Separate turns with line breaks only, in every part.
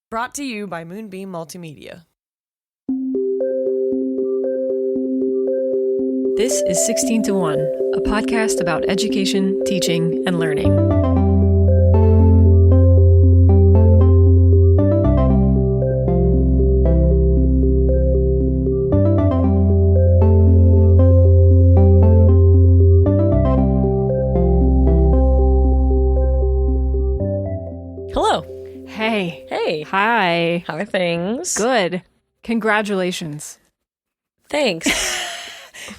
Brought to you by Moonbeam Multimedia.
This is 16 to 1, a podcast about education, teaching, and learning.
Hello.
Hey.
Hey.
Hi.
How are things?
Good. Congratulations.
Thanks.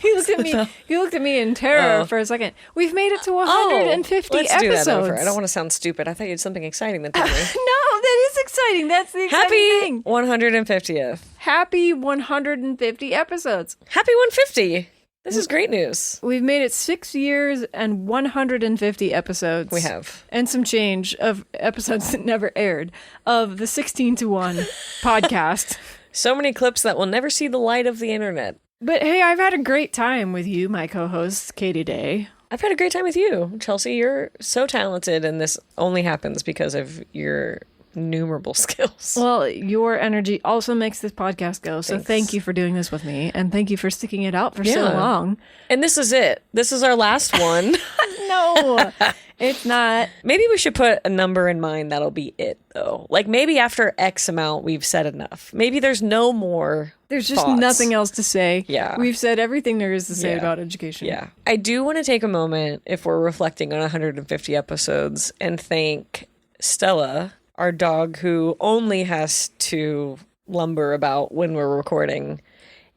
He looked at me in terror for a second. We've made it to 150
let's
episodes.
do that over. I don't want to sound stupid. I thought you had something exciting to tell me.
No, that is exciting. That's the exciting thing.
150th.
Happy 150 episodes.
Happy 150. This is great news.
We've made it 6 years and 150 episodes.
We have.
And some change of episodes that never aired of the 16 to 1 podcast.
So many clips that will never see the light of the internet.
But hey, I've had a great time with you, my co-host, Katie Day.
I've had a great time with you, Chelsea. You're so talented, and this only happens because of your innumerable skills.
Well, your energy also makes this podcast go, so
Thanks.
Thank you for doing this with me, and thank you for sticking it out for so long.
And this is it. This is our last one.
No, it's not.
Maybe we should put a number in mind that'll be it, though. Like, maybe after X amount, we've said enough. Maybe there's no more
There's just
thoughts.
nothing else to say.
Yeah.
We've said everything there is to say
Yeah.
about education.
Yeah. I do want to take a moment, if we're reflecting on 150 episodes, and thank Stella, our dog, who only has to lumber about when we're recording,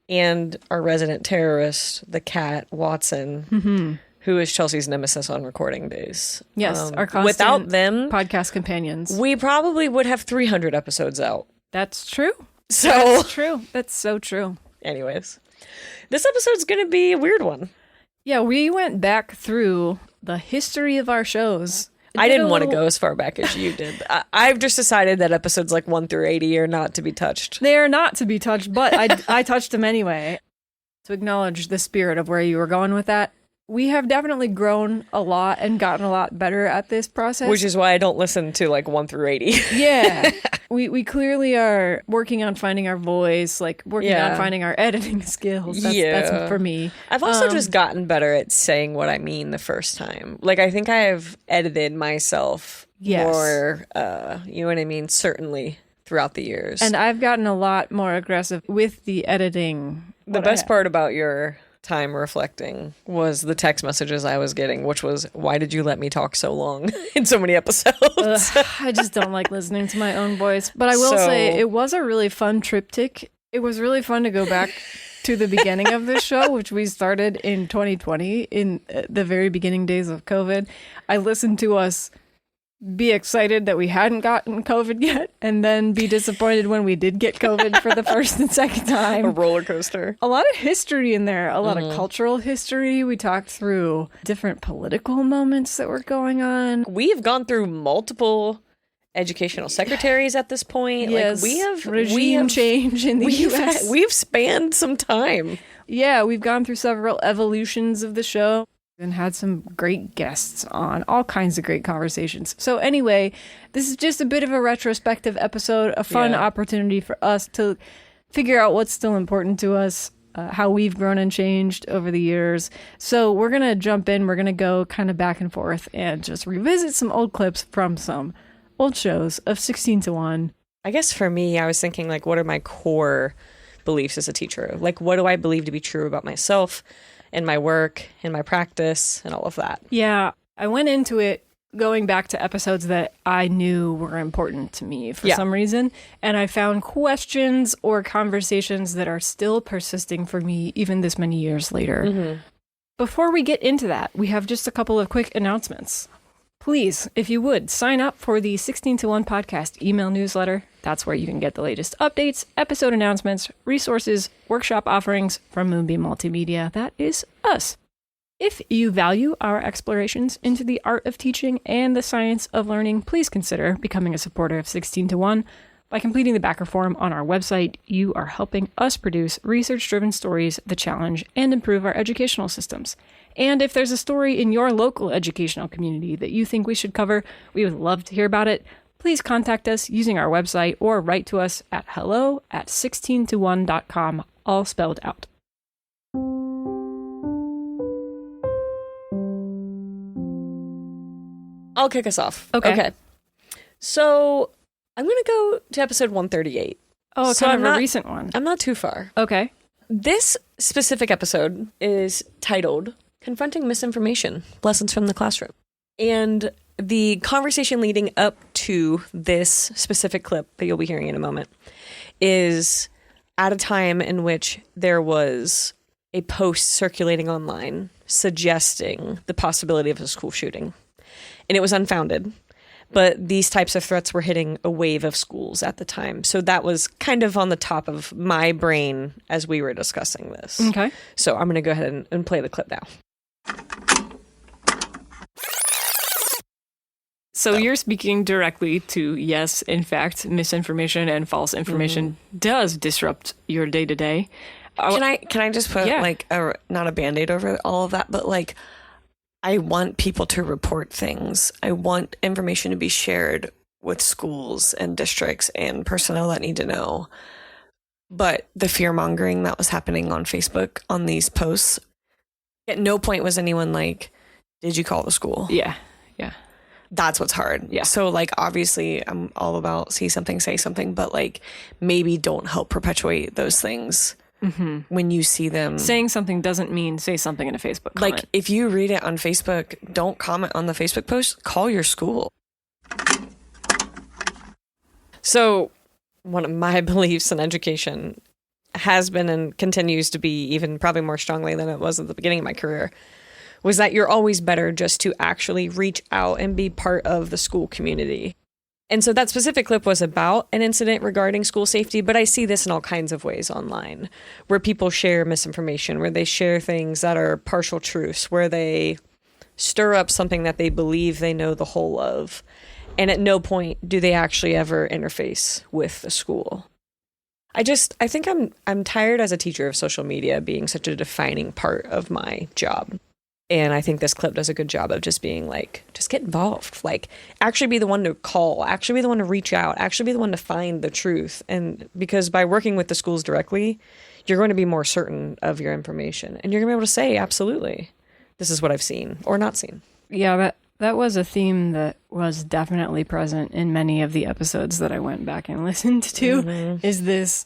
and our resident terrorist, the cat, Watson, who is Chelsea's nemesis on recording days.
Yes, our constant
without them,
podcast companions.
we probably would have 300 episodes out.
That's true.
So,
That's true. That's so true.
anyways, this episode's going to be a weird one.
Yeah, we went back through the history of our shows.
I didn't want to go as far back as you did. I've just decided that episodes like 1 through 80 are not to be touched.
They are not to be touched, but I touched them anyway. To acknowledge the spirit of where you were going with that, we have definitely grown a lot and gotten a lot better at this process.
Which is why I don't listen to like 1 through 80.
Yeah. We clearly are working on finding our voice, like working on finding our editing skills. That's for me.
I've also just gotten better at saying what I mean the first time. Like, I think I've edited myself more, you know what I mean, certainly throughout the years.
And I've gotten a lot more aggressive with the editing.
The best part about your time reflecting was the text messages I was getting, which was, why did you let me talk so long in so many episodes?
I just don't like listening to my own voice. But I will say it was a really fun triptych. It was really fun to go back to the beginning of this show, which we started in 2020, in the very beginning days of COVID. I listened to us be excited that we hadn't gotten COVID yet, and then be disappointed when we did get COVID for the first and second time.
A roller coaster.
A lot of history in there, a lot of cultural history. We talked through different political moments that were going on.
We've gone through multiple educational secretaries at this point.
Yes,
like
we have change in the U.S.
We've spanned some time.
Yeah, we've gone through several evolutions of the show and had some great guests on, all kinds of great conversations. So anyway, this is just a bit of a retrospective episode, a fun opportunity for us to figure out what's still important to us, how we've grown and changed over the years. So we're going to jump in, we're going to go kind of back and forth and just revisit some old clips from some old shows of 16 to 1.
I guess for me, I was thinking, like, what are my core beliefs as a teacher? Like, what do I believe to be true about myself and my work and my practice and all of that?
Yeah, I went into it going back to episodes that I knew were important to me for some reason. And I found questions or conversations that are still persisting for me even this many years later. Before we get into that, we have just a couple of quick announcements. Please, if you would, sign up for the 16 to 1 podcast email newsletter. That's where you can get the latest updates, episode announcements, resources, workshop offerings from Moonbeam Multimedia. That is us. If you value our explorations into the art of teaching and the science of learning, please consider becoming a supporter of 16 to 1. By completing the backer form on our website, you are helping us produce research-driven stories that challenge and improve our educational systems. And if there's a story in your local educational community that you think we should cover, we would love to hear about it. please contact us using our website or write to us at hello@16to1.com, all spelled out.
I'll kick us off.
Okay.
So I'm going to go to episode 138.
Oh,
So
kind
I'm
of a
not-
recent one.
I'm not too far.
Okay.
This specific episode is titled Confronting Misinformation, Lessons from the Classroom. And the conversation leading up to this specific clip that you'll be hearing in a moment is at a time in which there was a post circulating online suggesting the possibility of a school shooting. And it was unfounded. But these types of threats were hitting a wave of schools at the time. So that was kind of on the top of my brain as we were discussing this.
Okay.
So I'm going to go ahead and play the clip now.
So you're speaking directly to, yes, in fact, misinformation and false information does disrupt your day-to-day.
Can I just put
Yeah.
like not a Band-Aid over all of that, but like I want people to report things. I want information to be shared with schools and districts and personnel that need to know. But the fear mongering that was happening on Facebook on these posts, at no point was anyone like, did you call the school?
Yeah.
That's what's hard.
Yeah.
So like obviously I'm all about see something, say something, but like maybe don't help perpetuate those things when you see them.
Saying something doesn't mean say something in a Facebook comment.
Like if you read it on Facebook, don't comment on the Facebook post, call your school. So one of my beliefs in education has been and continues to be even probably more strongly than it was at the beginning of my career was that you're always better just to actually reach out and be part of the school community. And so that specific clip was about an incident regarding school safety, but I see this in all kinds of ways online where people share misinformation, where they share things that are partial truths, where they stir up something that they believe they know the whole of. And at no point do they actually ever interface with the school. I think I'm tired as a teacher of social media being such a defining part of my job. And I think this clip does a good job of just being like, just get involved. Like, actually be the one to call, actually be the one to reach out, actually be the one to find the truth. And because by working with the schools directly, you're going to be more certain of your information. And you're going to be able to say, absolutely, this is what I've seen or not seen.
Yeah, that was a theme that was definitely present in many of the episodes that I went back and listened to, is this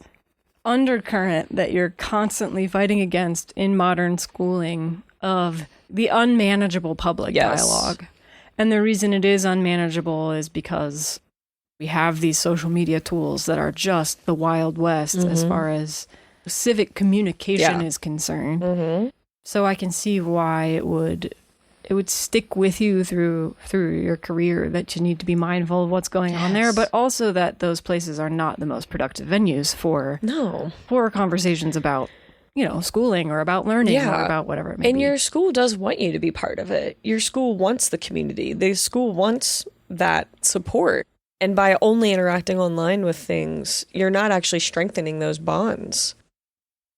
undercurrent that you're constantly fighting against in modern schooling of the unmanageable public dialogue. And the reason it is unmanageable is because we have these social media tools that are just the Wild West as far as civic communication is concerned. So I can see why it would stick with you through your career, that you need to be mindful of what's going on there, but also that those places are not the most productive venues for conversations about schooling or about learning or about whatever it may be.
And your school does want you to be part of it. Your school wants the community. The school wants that support. And by only interacting online with things, you're not actually strengthening those bonds.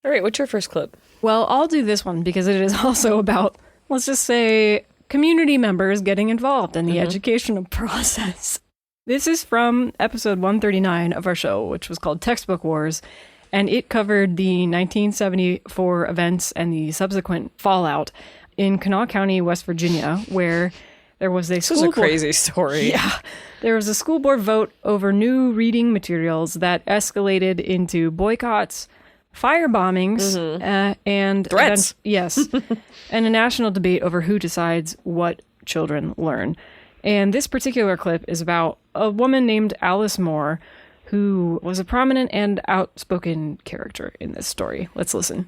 All right, what's your first clip?
Well, I'll do this one because it is also about, let's just say, community members getting involved in the educational process. This is from episode 139 of our show, which was called Textbook Wars. And it covered the 1974 events and the subsequent fallout in Kanawha County, West Virginia, where there was
This is a crazy story.
Yeah. There was a school board vote over new reading materials that escalated into boycotts, fire bombings, and
threats.
Yes. And a national debate over who decides what children learn. And this particular clip is about a woman named Alice Moore, who was a prominent and outspoken character in this story. Let's listen.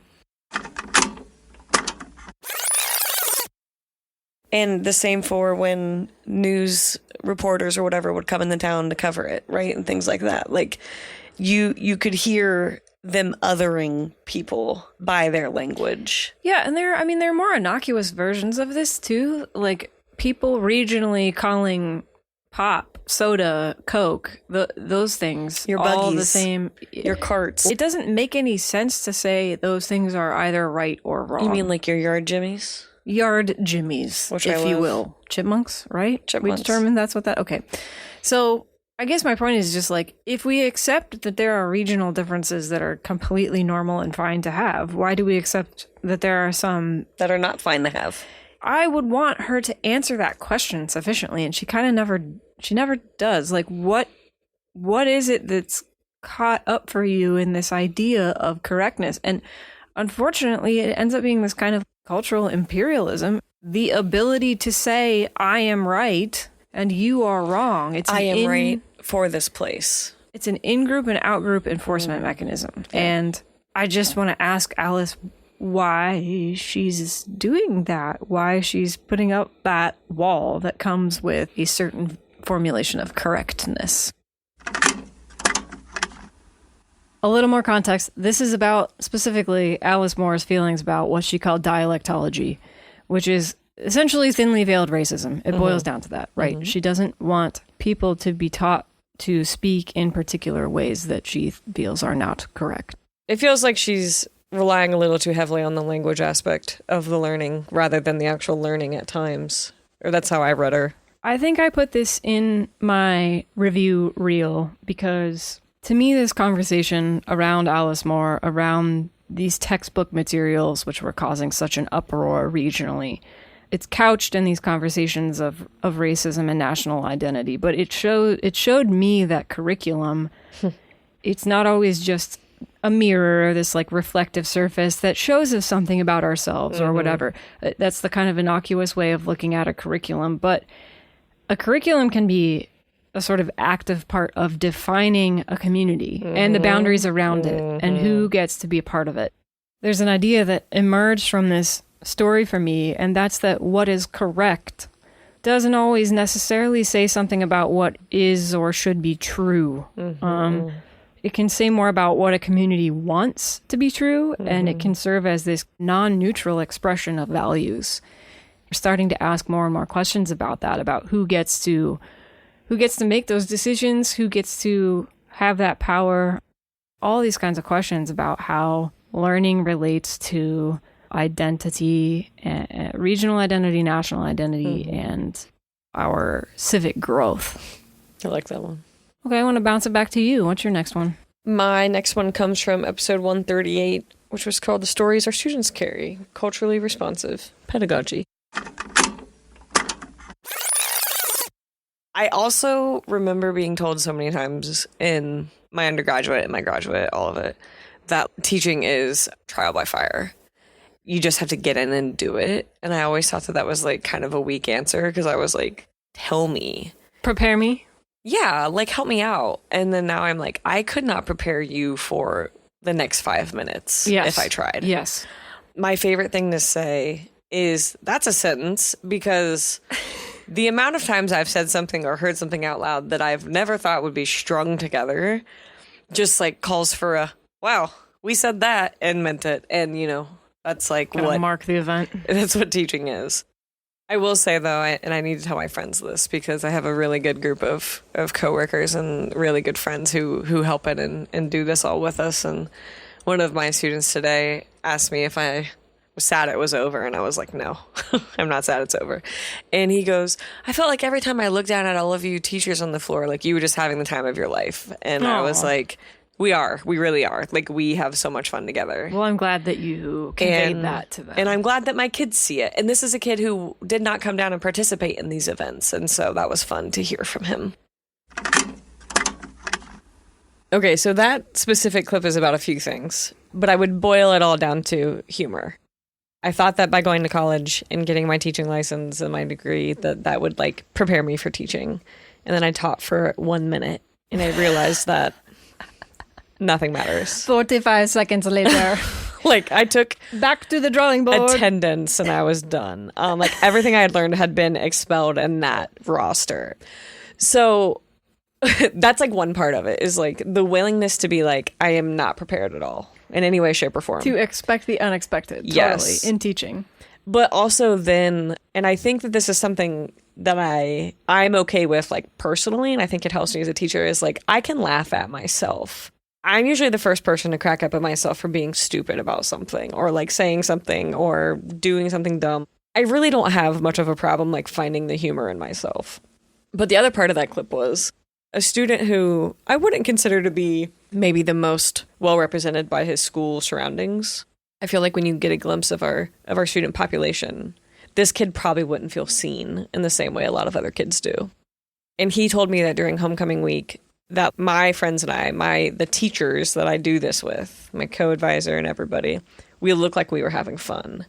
And the same for when news reporters or whatever would come in the town to cover it, right? And things like that. Like, you could hear them othering people by their language.
Yeah, and there are more innocuous versions of this, too. Like, people regionally calling pop, soda, Coke, those things,
Your
all the
buggies,
same.
your carts.
It doesn't make any sense to say those things are either right or wrong.
You mean like your yard jimmies?
Yard jimmies,
Which I
if you
love.
will. Chipmunks, right?
Chipmunks.
We determined that's what that... Okay. So I guess my point is just like, if we accept that there are regional differences that are completely normal and fine to have, why do we accept that there are some
that are not fine to have?
I would want her to answer that question sufficiently, and she kind of never does. Like, what is it that's caught up for you in this idea of correctness? And unfortunately, it ends up being this kind of cultural imperialism, the ability to say, I am right and you are wrong.
I am right for this place.
It's an in-group and out-group enforcement mechanism. Yeah. And I just want to ask Alice why she's doing that, why she's putting up that wall that comes with a certain formulation of correctness. A little more context. This is about specifically Alice Moore's feelings about what she called dialectology, which is essentially thinly veiled racism. It boils down to that, right? She doesn't want people to be taught to speak in particular ways that she feels are not correct.
It feels like she's relying a little too heavily on the language aspect of the learning rather than the actual learning at times. Or that's how I read her.
I think I put this in my review reel because to me this conversation around Alice Moore, around these textbook materials which were causing such an uproar regionally, it's couched in these conversations of racism and national identity, but it showed me that curriculum, it's not always just a mirror, this like reflective surface that shows us something about ourselves or whatever. That's the kind of innocuous way of looking at a curriculum. But a curriculum can be a sort of active part of defining a community and the boundaries around it and who gets to be a part of it. There's an idea that emerged from this story for me, and that's that what is correct doesn't always necessarily say something about what is or should be true. It can say more about what a community wants to be true, and it can serve as this non-neutral expression of values. We're starting to ask more and more questions about that, about who gets to make those decisions, who gets to have that power, all these kinds of questions about how learning relates to identity, regional identity, national identity, and our civic growth.
I like that one.
Okay, I want to bounce it back to you. What's your next one?
My next one comes from episode 138, which was called The Stories Our Students Carry, Culturally Responsive Pedagogy. I also remember being told so many times in my undergraduate and my graduate, all of it, that teaching is trial by fire. You just have to get in and do it. And I always thought that was like kind of a weak answer because I was like, tell me.
Prepare me?
Yeah, like help me out. And then now I'm like, I could not prepare you for the next 5 minutes if I tried.
Yes.
My favorite thing to say is that's a sentence because the amount of times I've said something or heard something out loud that I've never thought would be strung together just like calls for a, wow, we said that and meant it. And, you know, that's like what
mark the event.
That's what teaching is. I will say, though, and I need to tell my friends this because I have a really good group of coworkers and really good friends who help it and do this all with us. And one of my students today asked me if I was sad it was over. And I was like, no, I'm not sad it's over. And he goes, I felt like every time I looked down at all of you teachers on the floor, like you were just having the time of your life. And I was like, we really are. Like, we have so much fun together.
Well, I'm glad that you conveyed that to them.
And I'm glad that my kids see it. And this is a kid who did not come down and participate in these events. And so that was fun to hear from him. Okay, so that specific clip is about a few things, but I would boil it all down to humor. I thought that by going to college and getting my teaching license and my degree, that would, like, prepare me for teaching. And then I taught for 1 minute, and I realized that nothing matters.
45 seconds later.
Like, I took
back to the drawing board
attendance and I was done. Like, everything I had learned had been expelled in that roster. So that's like one part of it is like the willingness to be like, I am not prepared at all in any way, shape, or form.
To expect the unexpected.
Yes.
Totally, in teaching.
But also then, and I think that this is something that I'm okay with, like, personally, and I think it helps me as a teacher, is like, I can laugh at myself. I'm usually the first person to crack up at myself for being stupid about something or like saying something or doing something dumb. I really don't have much of a problem like finding the humor in myself. But the other part of that clip was a student who I wouldn't consider to be maybe the most well represented by his school surroundings. I feel like when you get a glimpse of our student population, this kid probably wouldn't feel seen in the same way a lot of other kids do. And he told me that during homecoming week that my friends and I, the teachers that I do this with, my co-advisor and everybody, we looked like we were having fun.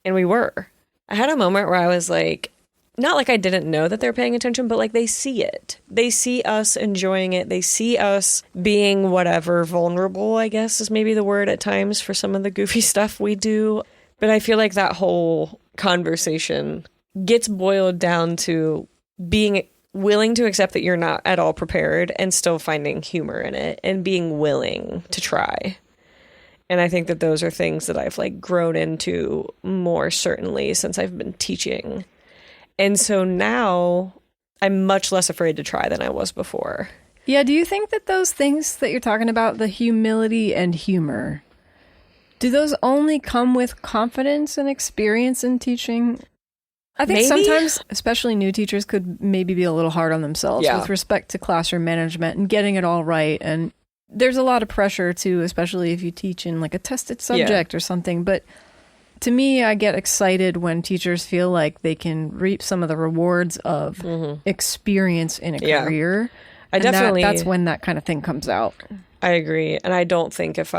And we were. I had a moment where I was like, not like I didn't know that they're paying attention, but like they see it. They see us enjoying it. They see us being whatever, vulnerable, I guess is maybe the word at times for some of the goofy stuff we do. But I feel like that whole conversation gets boiled down to being willing to accept that you're not at all prepared and still finding humor in it and being willing to try. And I think that those are things that I've like grown into more certainly since I've been teaching. And so now I'm much less afraid to try than I was before.
Yeah, do you think that those things that you're talking about, the humility and humor, do those only come with confidence and experience in teaching? I think sometimes, especially new teachers, could maybe be a little hard on themselves with respect to classroom management and getting it all right. And there's a lot of pressure too, especially if you teach in like a tested subject or something. But to me, I get excited when teachers feel like they can reap some of the rewards of experience in a career.
I definitely
that's when that kind of thing comes out.
I agree. And I don't think if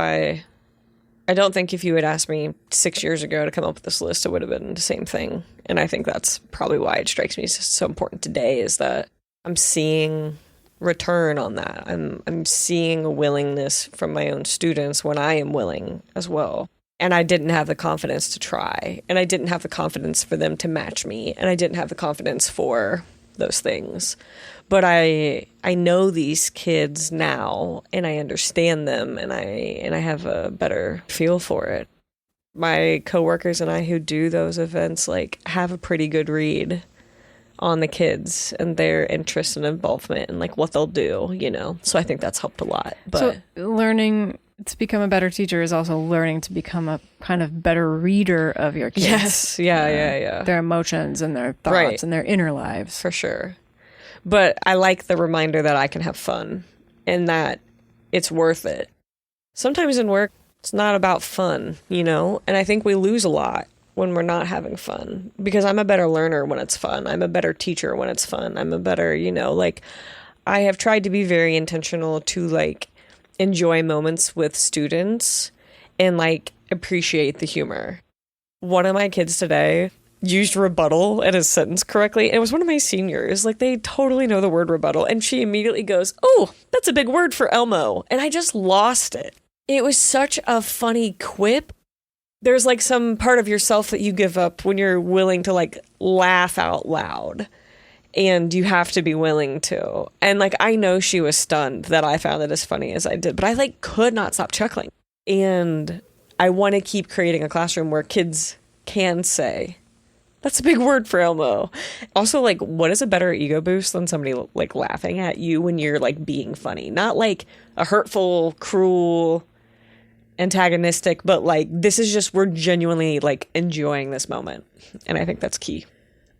you had asked me 6 years ago to come up with this list, it would have been the same thing. And I think that's probably why it strikes me as so important today is that I'm seeing return on that. I'm seeing a willingness from my own students when I am willing as well. And I didn't have the confidence to try. And I didn't have the confidence for them to match me. And I didn't have the confidence for those things. But I know these kids now, and I understand them, and I have a better feel for it. My coworkers and I who do those events like have a pretty good read on the kids and their interest and involvement and like what they'll do, you know. So I think that's helped a lot. But
so learning to become a better teacher is also learning to become a kind of better reader of your kids.
Yes. Yeah.
Their emotions and their thoughts and their inner lives.
For sure. But I like the reminder that I can have fun and that it's worth it. Sometimes in work, it's not about fun, you know? And I think we lose a lot when we're not having fun because I'm a better learner when it's fun. I'm a better teacher when it's fun. I'm a better, you know, like I have tried to be very intentional to like enjoy moments with students and like appreciate the humor. One of my kids today used rebuttal in his sentence correctly. And it was one of my seniors. Like they totally know the word rebuttal. And she immediately goes, "Oh, that's a big word for Elmo." And I just lost it. It was such a funny quip. There's like some part of yourself that you give up when you're willing to like laugh out loud. And you have to be willing to. And like, I know she was stunned that I found it as funny as I did, but I like could not stop chuckling. And I want to keep creating a classroom where kids can say, "That's a big word for Elmo." Also, like, what is a better ego boost than somebody like laughing at you when you're like being funny? Not like a hurtful, cruel, antagonistic, but like, this is just, we're genuinely like enjoying this moment. And I think that's key.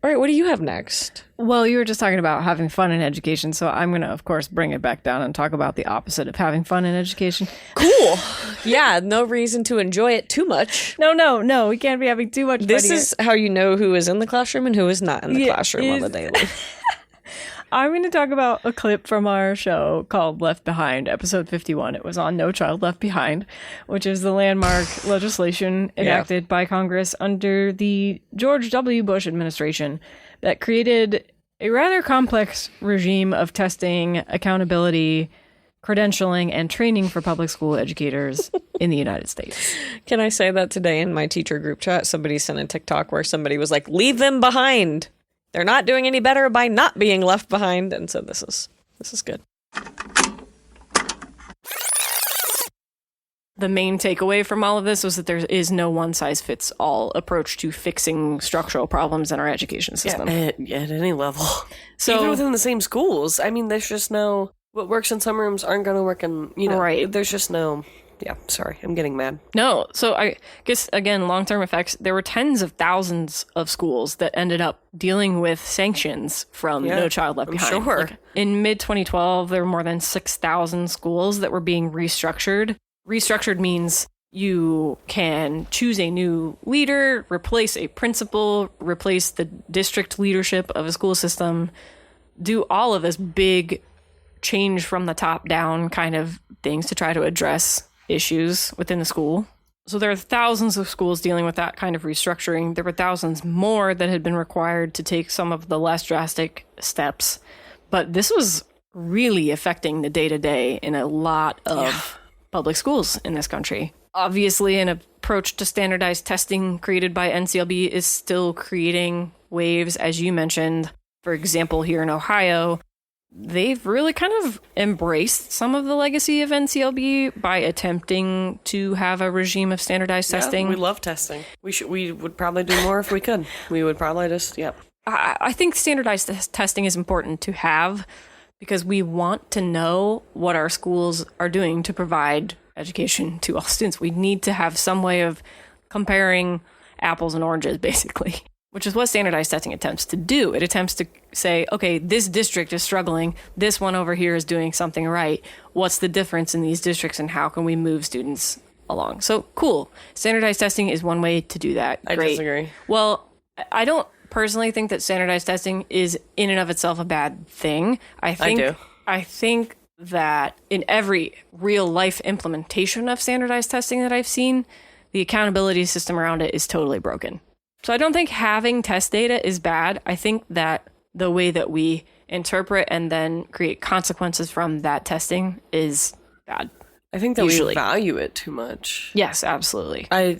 All right, what do you have next?
Well, you were just talking about having fun in education, so I'm going to, of course, bring it back down and talk about the opposite of having fun in education.
Cool. Yeah, no reason to enjoy it too much.
No, we can't be having too much fun.
This is how you know who is in the classroom and who is not in the classroom on the daily.
I'm going to talk about a clip from our show called Left Behind, episode 51. It was on No Child Left Behind, which is the landmark legislation enacted by Congress under the George W. Bush administration that created a rather complex regime of testing, accountability, credentialing, and training for public school educators in the United States.
Can I say that today in my teacher group chat, somebody sent a TikTok where somebody was like, "Leave them behind. They're not doing any better by not being left behind." And so this is good.
The main takeaway from all of this was that there is no one-size-fits-all approach to fixing structural problems in our education system.
At any level.
So,
even within the same schools, I mean, there's just no, what works in some rooms aren't going to work in, you know,
right.
There's just no Yeah, sorry. I'm getting mad.
No. So I guess, again, long-term effects, there were tens of thousands of schools that ended up dealing with sanctions from No Child Left Behind.
Sure.
Like, in mid-2012, there were more than 6,000 schools that were being restructured. Restructured means you can choose a new leader, replace a principal, replace the district leadership of a school system, do all of this big change from the top down kind of things to try to address issues within the school. So there are thousands of schools dealing with that kind of restructuring. There were thousands more that had been required to take some of the less drastic steps. But this was really affecting the day-to-day in a lot of public schools in this country. Obviously, an approach to standardized testing created by NCLB is still creating waves, as you mentioned. For example, here in Ohio, they've really kind of embraced some of the legacy of NCLB by attempting to have a regime of standardized testing.
We love testing. We would probably do more if we could. We would probably just,
I think standardized testing is important to have because we want to know what our schools are doing to provide education to all students. We need to have some way of comparing apples and oranges, basically, which is what standardized testing attempts to do. It attempts to say, okay, this district is struggling. This one over here is doing something right. What's the difference in these districts and how can we move students along? So cool. Standardized testing is one way to do that.
I disagree.
Well, I don't personally think that standardized testing is in and of itself a bad thing. I
do.
I think that in every real life implementation of standardized testing that I've seen, the accountability system around it is totally broken. So I don't think having test data is bad. I think that the way that we interpret and then create consequences from that testing is bad.
I think that
usually
we value it too much.
Yes, absolutely.
I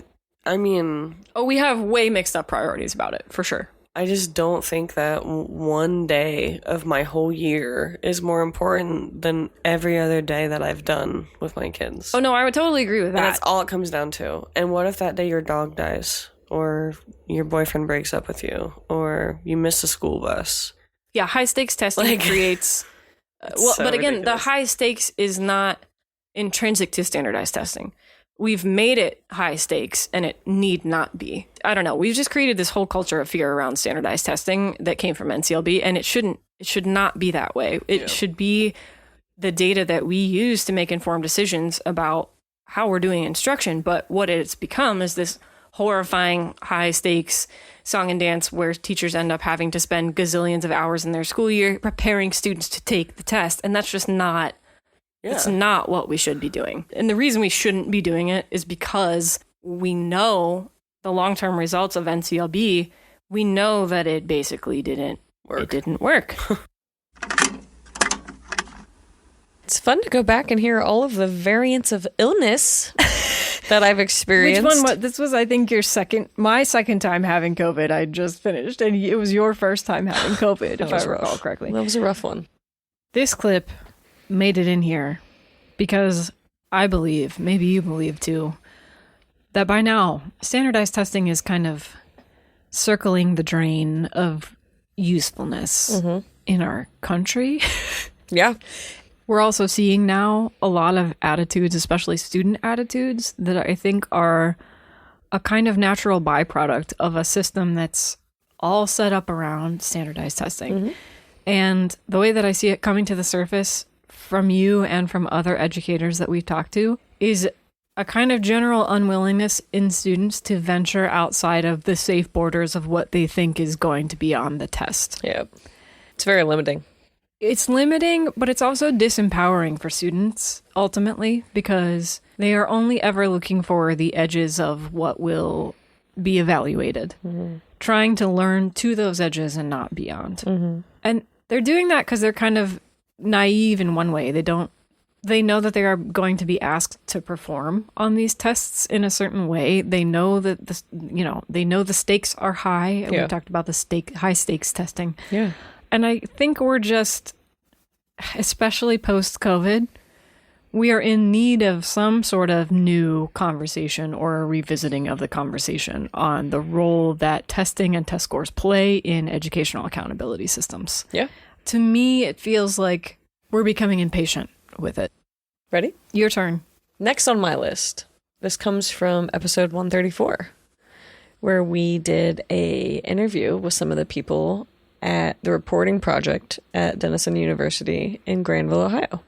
mean...
Oh, we have way mixed up priorities about it, for sure.
I just don't think that one day of my whole year is more important than every other day that I've done with my kids.
Oh, no, I would totally agree with that.
And that's all it comes down to. And what if that day your dog dies? Or your boyfriend breaks up with you? Or you miss a school bus?
Yeah, high stakes testing creates... but again, ridiculous. The high stakes is not intrinsic to standardized testing. We've made it high stakes and it need not be. I don't know. We've just created this whole culture of fear around standardized testing that came from NCLB, and it should not be that way. It should be the data that we use to make informed decisions about how we're doing instruction. But what it's become is this horrifying high stakes song and dance where teachers end up having to spend gazillions of hours in their school year preparing students to take the test. And that's just not... It's not what we should be doing. And the reason we shouldn't be doing it is because we know the long-term results of NCLB. We know that it basically didn't work. It didn't work.
It's fun to go back and hear all of the variants of illness that I've experienced.
Which one? This was, I think, my second time having COVID. I just finished, and it was your first time having COVID, if I recall correctly.
That was a rough one.
This clip made it in here because I believe, maybe you believe too, that by now standardized testing is kind of circling the drain of usefulness in our country.
Yeah.
We're also seeing now a lot of attitudes, especially student attitudes, that I think are a kind of natural byproduct of a system that's all set up around standardized testing. And the way that I see it coming to the surface from you and from other educators that we've talked to is a kind of general unwillingness in students to venture outside of the safe borders of what they think is going to be on the test.
Yeah. It's very limiting.
It's limiting, but it's also disempowering for students, ultimately, because they are only ever looking for the edges of what will be evaluated, trying to learn to those edges and not beyond. And they're doing that because they're kind of naive in one way. They know that they are going to be asked to perform on these tests in a certain way. They know that they know the stakes are high. And we talked about the high stakes testing.
Yeah.
And I think we're just, especially post-COVID, we are in need of some sort of new conversation or a revisiting of the conversation on the role that testing and test scores play in educational accountability systems.
Yeah.
To me, it feels like we're becoming impatient with it.
Ready?
Your turn.
Next on my list, this comes from episode 134, where we did a interview with some of the people at the reporting project at Denison University in Granville, Ohio.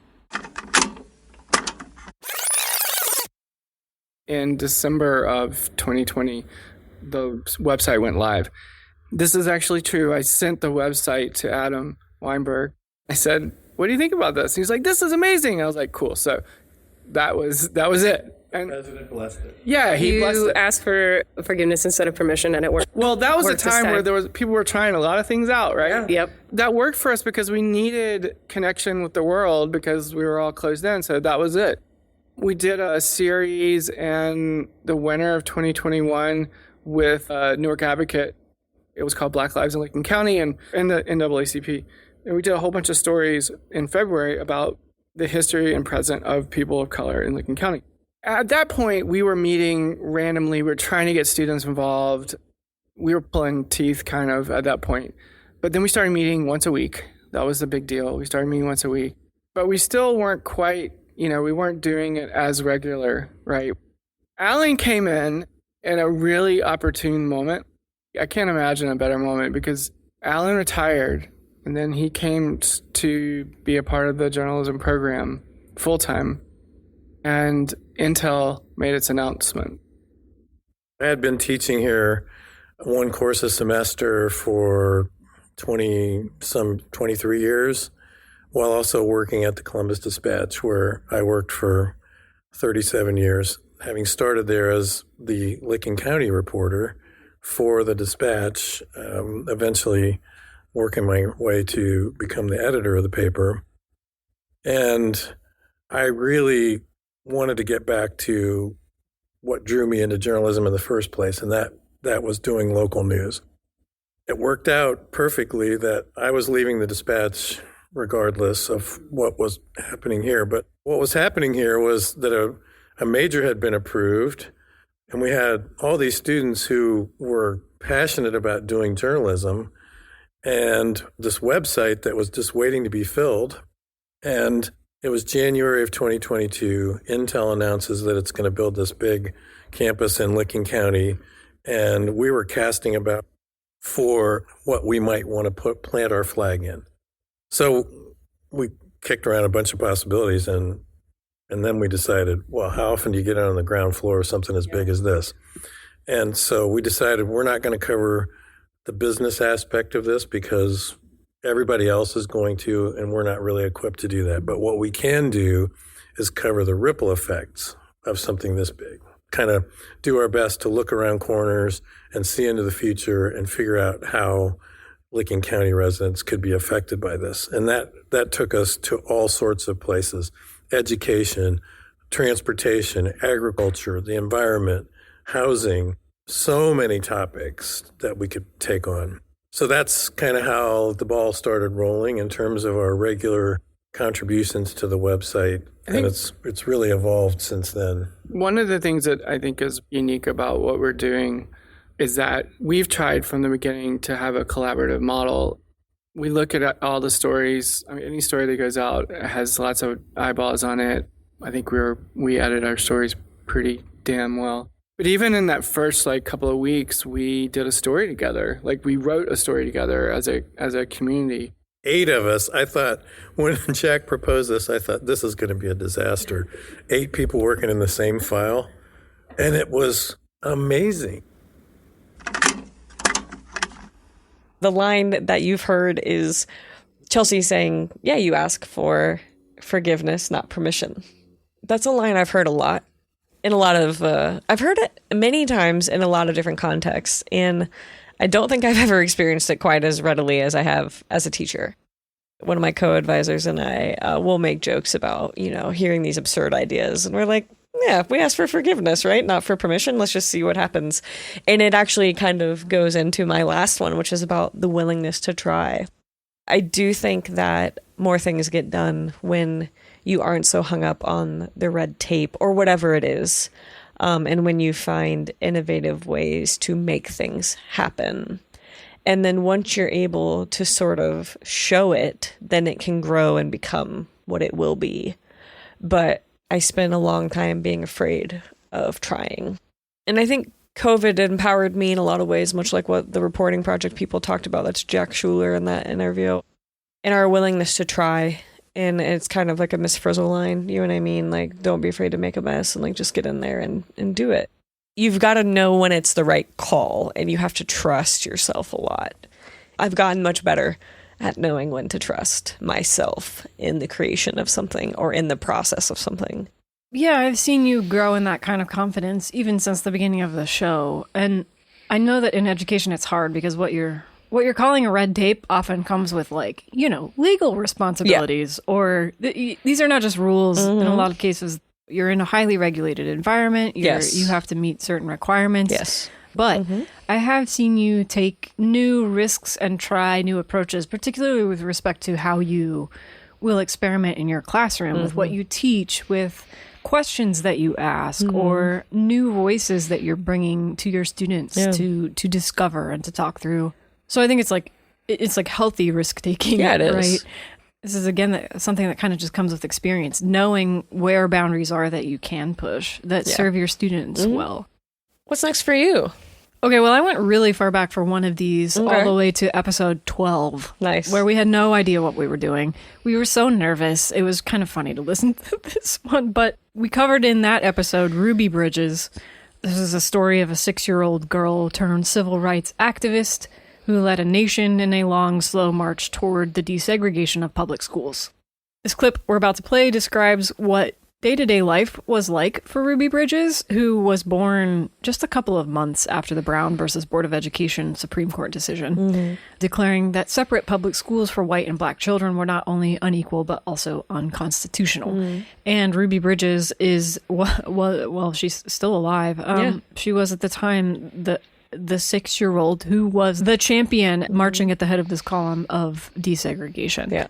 In December of 2020, the website went live. This is actually true. I sent the website to Adam Weinberg. I said, "What do you think about this?" He's like, "This is amazing." I was like, "Cool." So that was it. And
the president blessed it.
yeah, he blessed
You
it.
asked for forgiveness instead of permission, and it worked.
Well, that was a
worked this
time where
time.
people were trying a lot of things out, right?
Yep.
That worked for us because we needed connection with the world because we were all closed in. So that was it. We did a series in the winter of 2021 with Newark Advocate. It was called Black Lives in Lincoln County and the NAACP. And we did a whole bunch of stories in February about the history and present of people of color in Lincoln County. At that point, we were meeting randomly. We were trying to get students involved. We were pulling teeth kind of at that point. But then we started meeting once a week. That was the big deal. We started meeting once a week. But we still weren't quite, we weren't doing it as regular, right? Alan came in a really opportune moment. I can't imagine a better moment because Alan retired and then he came to be a part of the journalism program full-time. And Intel made its announcement.
I had been teaching here one course a semester for 23 years, while also working at the Columbus Dispatch, where I worked for 37 years, having started there as the Licking County reporter for the Dispatch, eventually working my way to become the editor of the paper. And I really wanted to get back to what drew me into journalism in the first place, and that was doing local news. It worked out perfectly that I was leaving the Dispatch regardless of what was happening here. But what was happening here was that a major had been approved, and we had all these students who were passionate about doing journalism, and this website that was just waiting to be filled. And it was January of 2022. Intel announces that it's going to build this big campus in Licking County, and we were casting about for what we might want to plant our flag in. So we kicked around a bunch of possibilities, and then we decided, well, how often do you get on the ground floor of something as big as this? And so we decided we're not going to cover the business aspect of this because everybody else is going to, and we're not really equipped to do that. But what we can do is cover the ripple effects of something this big. Kind of do our best to look around corners and see into the future and figure out how Licking County residents could be affected by this. And that took us to all sorts of places: education, transportation, agriculture, the environment, housing, so many topics that we could take on. So that's kind of how the ball started rolling in terms of our regular contributions to the website. And it's really evolved since then.
One of the things that I think is unique about what we're doing is that we've tried from the beginning to have a collaborative model. We look at all the stories. I mean, any story that goes out has lots of eyeballs on it. I think we edit our stories pretty damn well. But even in that first couple of weeks, we did a story together. We wrote a story together as a community.
8 of us. I thought when Jack proposed this, I thought this is going to be a disaster. 8 people working in the same file, and it was amazing.
The line that you've heard is Chelsea saying, "Yeah, you ask for forgiveness, not permission." That's a line I've heard a lot. I've heard it many times in a lot of different contexts, and I don't think I've ever experienced it quite as readily as I have as a teacher. One of my co-advisors and I will make jokes about, hearing these absurd ideas, and we're like, yeah, we ask for forgiveness, right? Not for permission. Let's just see what happens. And it actually kind of goes into my last one, which is about the willingness to try. I do think that more things get done when you aren't so hung up on the red tape or whatever it is. And when you find innovative ways to make things happen. And then once you're able to sort of show it, then it can grow and become what it will be. But I spent a long time being afraid of trying. And I think COVID empowered me in a lot of ways, much like what the reporting project people talked about. That's Jack Schuler in that interview. And our willingness to try. And it's kind of like a Miss Frizzle line, you know what I mean? Like, don't be afraid to make a mess and like just get in there and do it. You've got to know when it's the right call, and you have to trust yourself a lot. I've gotten much better at knowing when to trust myself in the creation of something or in the process of something.
Yeah, I've seen you grow in that kind of confidence even since the beginning of the show. And I know that in education it's hard because what you're calling a red tape often comes with, like, you know, legal responsibilities, or these are not just rules. In a lot of cases, you're in a highly regulated environment. You have to meet certain requirements.
Yes.
But I have seen you take new risks and try new approaches, particularly with respect to how you will experiment in your classroom, with what you teach, with questions that you ask, or new voices that you're bringing to your students to discover and to talk through. So I think it's like healthy risk taking.
Yeah, it is.
Right? This is, again, something that kind of just comes with experience, knowing where boundaries are that you can push that serve your students well.
What's next for you?
Okay, well, I went really far back for one of these, all the way to episode 12.
Nice.
Where we had no idea what we were doing. We were so nervous. It was kind of funny to listen to this one, but we covered in that episode Ruby Bridges. This is a story of a 6-year-old girl turned civil rights activist who led a nation in a long, slow march toward the desegregation of public schools. This clip we're about to play describes what day-to-day life was like for Ruby Bridges, who was born just a couple of months after the Brown versus Board of Education Supreme Court decision, declaring that separate public schools for white and black children were not only unequal, but also unconstitutional. And Ruby Bridges is, well, she's still alive. She was at the time the 6-year-old who was the champion marching at the head of this column of desegregation.
Yeah.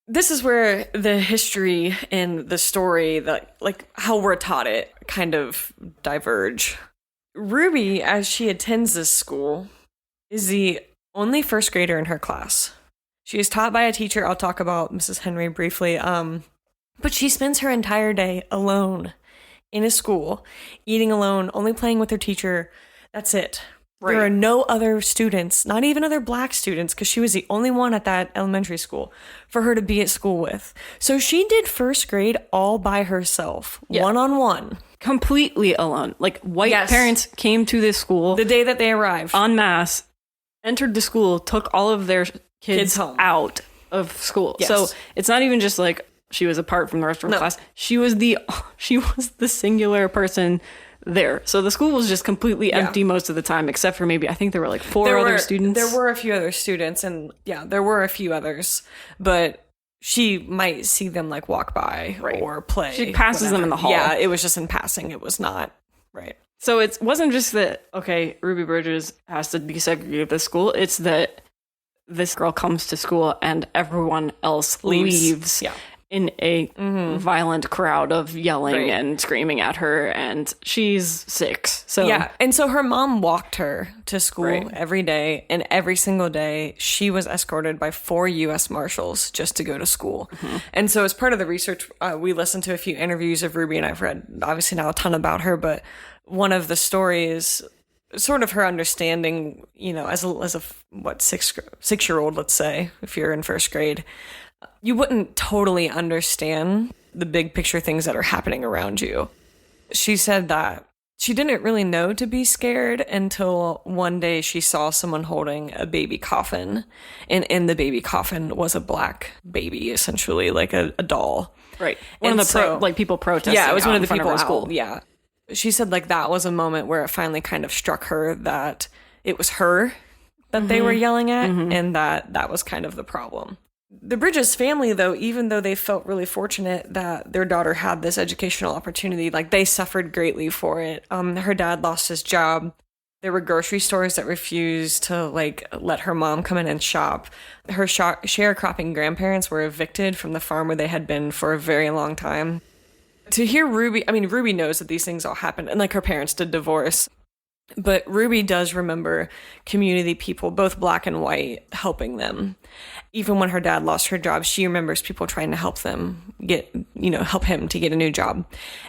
This is where the history and the story, that like how we're taught it, kind of diverge. Ruby, as she attends this school, is the only first grader in her class. She is taught by a teacher. I'll talk about Mrs. Henry briefly. But she spends her entire day alone in a school, eating alone, only playing with her teacher. That's it. Right. There are no other students, not even other black students, because she was the only one at that elementary school for her to be at school with. So she did first grade all by herself, one-on-one.
Completely alone. Like, white parents came to this school
the day that they arrived.
En masse, entered the school, took all of their kids
home.
Out of school.
Yes.
So it's not even just like she was apart from the rest of her class. She was the singular person there. So the school was just completely empty most of the time, except for maybe, I think there were like four other students.
There were a few other students, and there were a few others, but she might see them like walk by or play.
She passes them in the hall.
Yeah, it was just in passing. It was not, right.
So it wasn't just that, okay, Ruby Bridges has to desegregate the school. It's that this girl comes to school and everyone else leaves.
Yeah.
In a violent crowd of yelling and screaming at her, and she's 6. So
and so her mom walked her to school every day, and every single day she was escorted by 4 U.S. Marshals just to go to school. And so as part of the research, we listened to a few interviews of Ruby, and I've read obviously now a ton about her, but one of the stories, sort of her understanding, you know, as a 6-year-old, let's say, if you're in first grade, you wouldn't totally understand the big picture things that are happening around you. She said that she didn't really know to be scared until one day she saw someone holding a baby coffin, and in the baby coffin was a black baby, essentially, like a doll.
Right. One of the people protesting.
Yeah, it was one of the people
at
school. Yeah. She said like that was a moment where it finally kind of struck her that it was her that they were yelling at, and that was kind of the problem. The Bridges family, though, even though they felt really fortunate that their daughter had this educational opportunity, like they suffered greatly for it. Her dad lost his job. There were grocery stores that refused to like let her mom come in and shop. Her sharecropping grandparents were evicted from the farm where they had been for a very long time. To hear Ruby, I mean, Ruby knows that these things all happened, and like her parents did divorce. But Ruby does remember community people, both black and white, helping them. Even when her dad lost her job, she remembers people trying to help them help him to get a new job.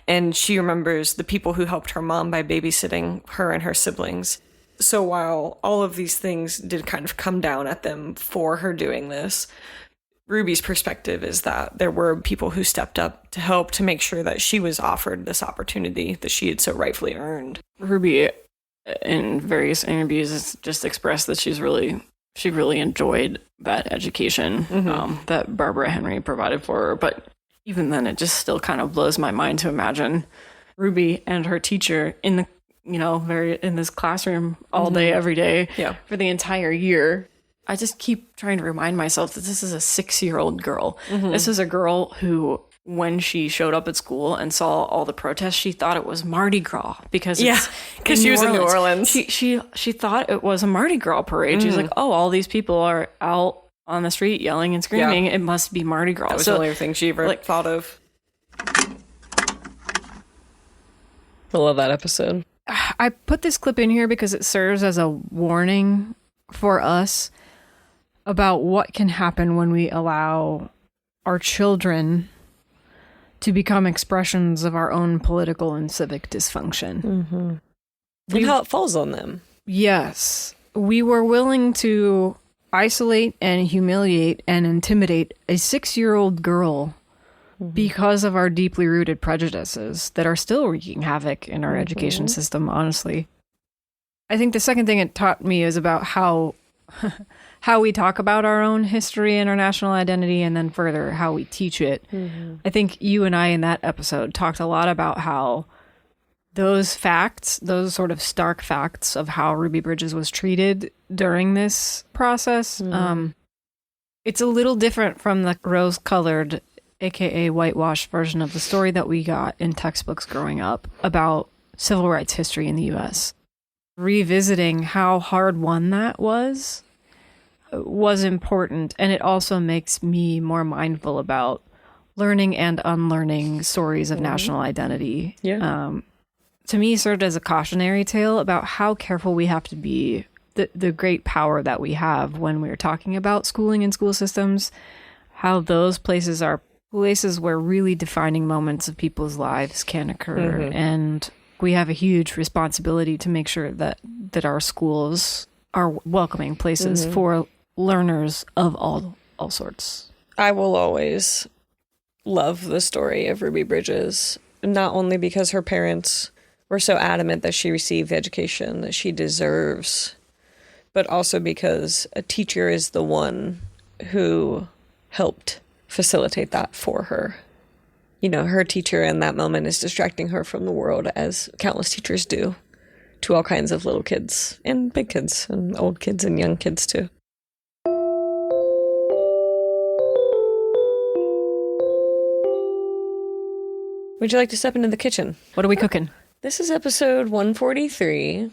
And she remembers the people who helped her mom by babysitting her and her siblings. So while all of these things did kind of come down at them for her doing this, Ruby's perspective is that there were people who stepped up to help to make sure that she was offered this opportunity that she had so rightfully earned.
Ruby, in various interviews, has just expressed that she really enjoyed that education that Barbara Henry provided for her. But even then, it just still kind of blows my mind to imagine Ruby and her teacher in the in this classroom all day, every day for the entire year. I just keep trying to remind myself that this is a 6-year-old girl. This is a girl who, when she showed up at school and saw all the protests, she thought it was Mardi Gras because
she was in New Orleans.
She thought it was a Mardi Gras parade. She's like, oh, all these people are out on the street yelling and screaming. It must be Mardi Gras.
That was the only thing she ever thought of. I love that episode.
I put this clip in here because it serves as a warning for us about what can happen when we allow our children to become expressions of our own political and civic dysfunction.
And how it falls on them.
Yes. We were willing to isolate and humiliate and intimidate a 6-year-old girl because of our deeply rooted prejudices that are still wreaking havoc in our education system, honestly. I think the second thing it taught me is about how we talk about our own history and our national identity, and then further how we teach it. I think you and I in that episode talked a lot about how those facts, those sort of stark facts of how Ruby Bridges was treated during this process, it's a little different from the rose-colored, aka whitewashed version of the story that we got in textbooks growing up about civil rights history in the U.S. Revisiting how hard won that was important, and it also makes me more mindful about learning and unlearning stories of national identity. To me, served as a cautionary tale about how careful we have to be, the great power that we have when we're talking about schooling and school systems, how those places are places where really defining moments of people's lives can occur. And we have a huge responsibility to make sure that our schools are welcoming places for learners of all sorts.
I will always love the story of Ruby Bridges, not only because her parents were so adamant that she receive the education that she deserves, but also because a teacher is the one who helped facilitate that for her. Her teacher in that moment is distracting her from the world, as countless teachers do to all kinds of little kids and big kids and old kids and young kids too. Would you like to step into the kitchen?
What are we cooking?
This is episode 143.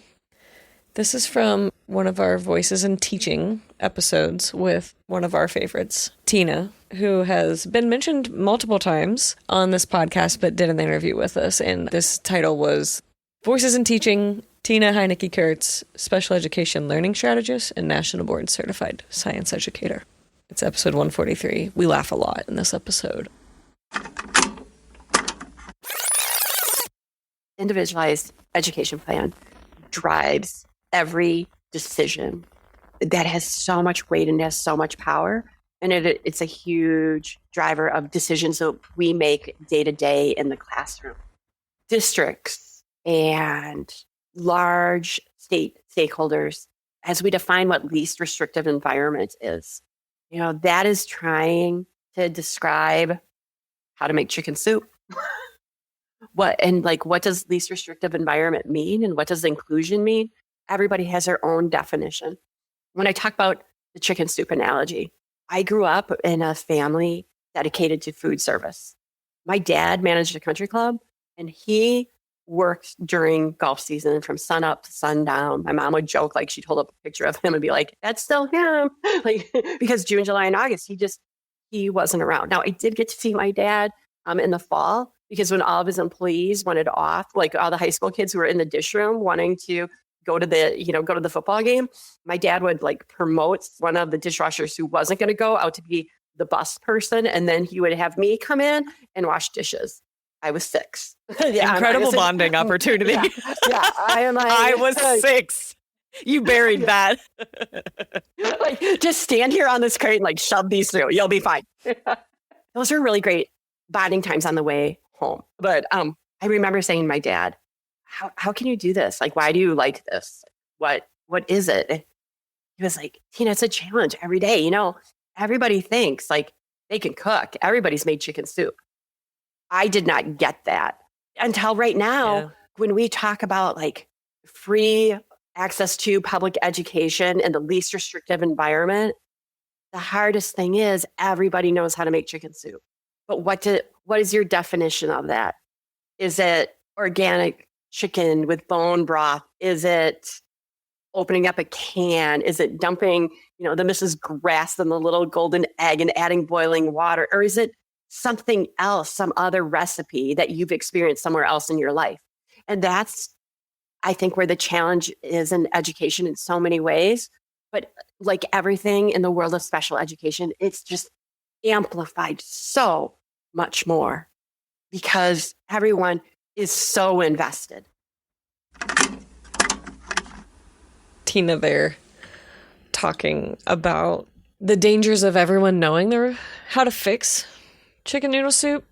This is from one of our Voices in Teaching episodes with one of our favorites, Tina, who has been mentioned multiple times on this podcast, but did an interview with us. And this title was Voices in Teaching, Tina Heinecke-Kurtz, Special Education Learning Strategist and National Board Certified Science Educator. It's episode 143. We laugh a lot in this episode.
Individualized education plan drives every decision that has so much weight and has so much power. And it's a huge driver of decisions that we make day to day in the classroom. Districts and large state stakeholders, as we define what least restrictive environment is, that is trying to describe how to make chicken soup. What does least restrictive environment mean, and what does inclusion mean? Everybody has their own definition. When I talk about the chicken soup analogy, I grew up in a family dedicated to food service. My dad managed a country club, and he worked during golf season from sun up to sundown. My mom would joke, like she told up a picture of him and be like, "That's still him," because June, July, and August, he wasn't around. Now, I did get to see my dad in the fall, because when all of his employees wanted off, like all the high school kids who were in the dish room wanting to go to the football game, my dad would like promote one of the dishwashers who wasn't going to go out to be the bus person. And then he would have me come in and wash dishes. I was 6.
Incredible bonding opportunity.
Yeah, I am like,
I was 6. You buried that.
Like, just stand here on this crate and like shove these through. You'll be fine. Those are really great bonding times on the way home. But I remember saying to my dad, how can you do this? Like, why do you like this? What is it? He was like, Tina, it's a challenge every day. You know, everybody thinks like they can cook. Everybody's made chicken soup. I did not get that until right now when we talk about like free access to public education in the least restrictive environment. The hardest thing is everybody knows how to make chicken soup. But what is your definition of that? Is it organic chicken with bone broth? Is it opening up a can? Is it dumping, the Mrs. Grass and the little golden egg and adding boiling water? Or is it something else, some other recipe that you've experienced somewhere else in your life? And that's, I think, where the challenge is in education in so many ways. But like everything in the world of special education, it's just amplified so much more because everyone is so invested.
Tina there talking about the dangers of everyone knowing how to fix chicken noodle soup.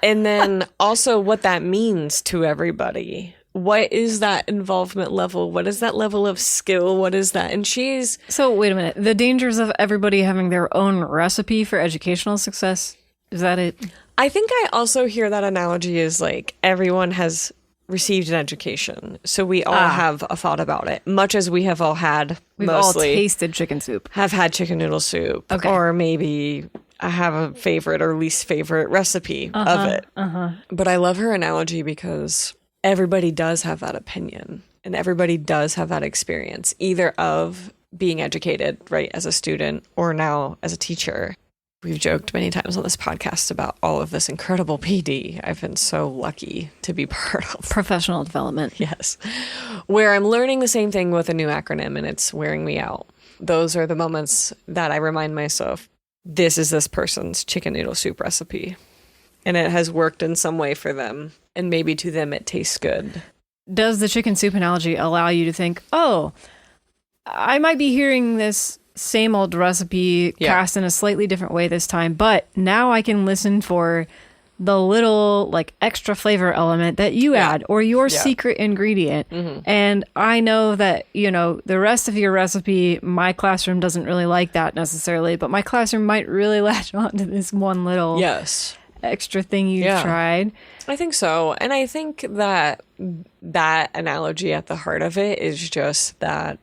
And then also what that means to everybody. What is that involvement level? What is that level of skill? What is that? And
So wait a minute. The dangers of everybody having their own recipe for educational success. Is that it?
I think I also hear that analogy is like everyone has received an education. So we all have a thought about it, much as we have all had
We've
mostly
all tasted chicken soup.
have had chicken noodle soup.
Okay.
Or maybe I have a favorite or least favorite recipe of it. But I love her analogy because everybody does have that opinion and everybody does have that experience, either of being educated, right, as a student or now as a teacher. We've joked many times on this podcast about all of this incredible PD I've been so lucky to be part of.
Professional development.
Yes. Where I'm learning the same thing with a new acronym and it's wearing me out. Those are the moments that I remind myself, this is this person's chicken noodle soup recipe. And it has worked in some way for them. And maybe to them it tastes good.
Does the chicken soup analogy allow you to think, oh, I might be hearing this same old recipe cast in a slightly different way this time, but now I can listen for the little like extra flavor element that you add or your secret ingredient. And I know that, the rest of your recipe, my classroom doesn't really like that necessarily, but my classroom might really latch on to this one little extra thing you tried.
I think so. And I think that analogy at the heart of it is just that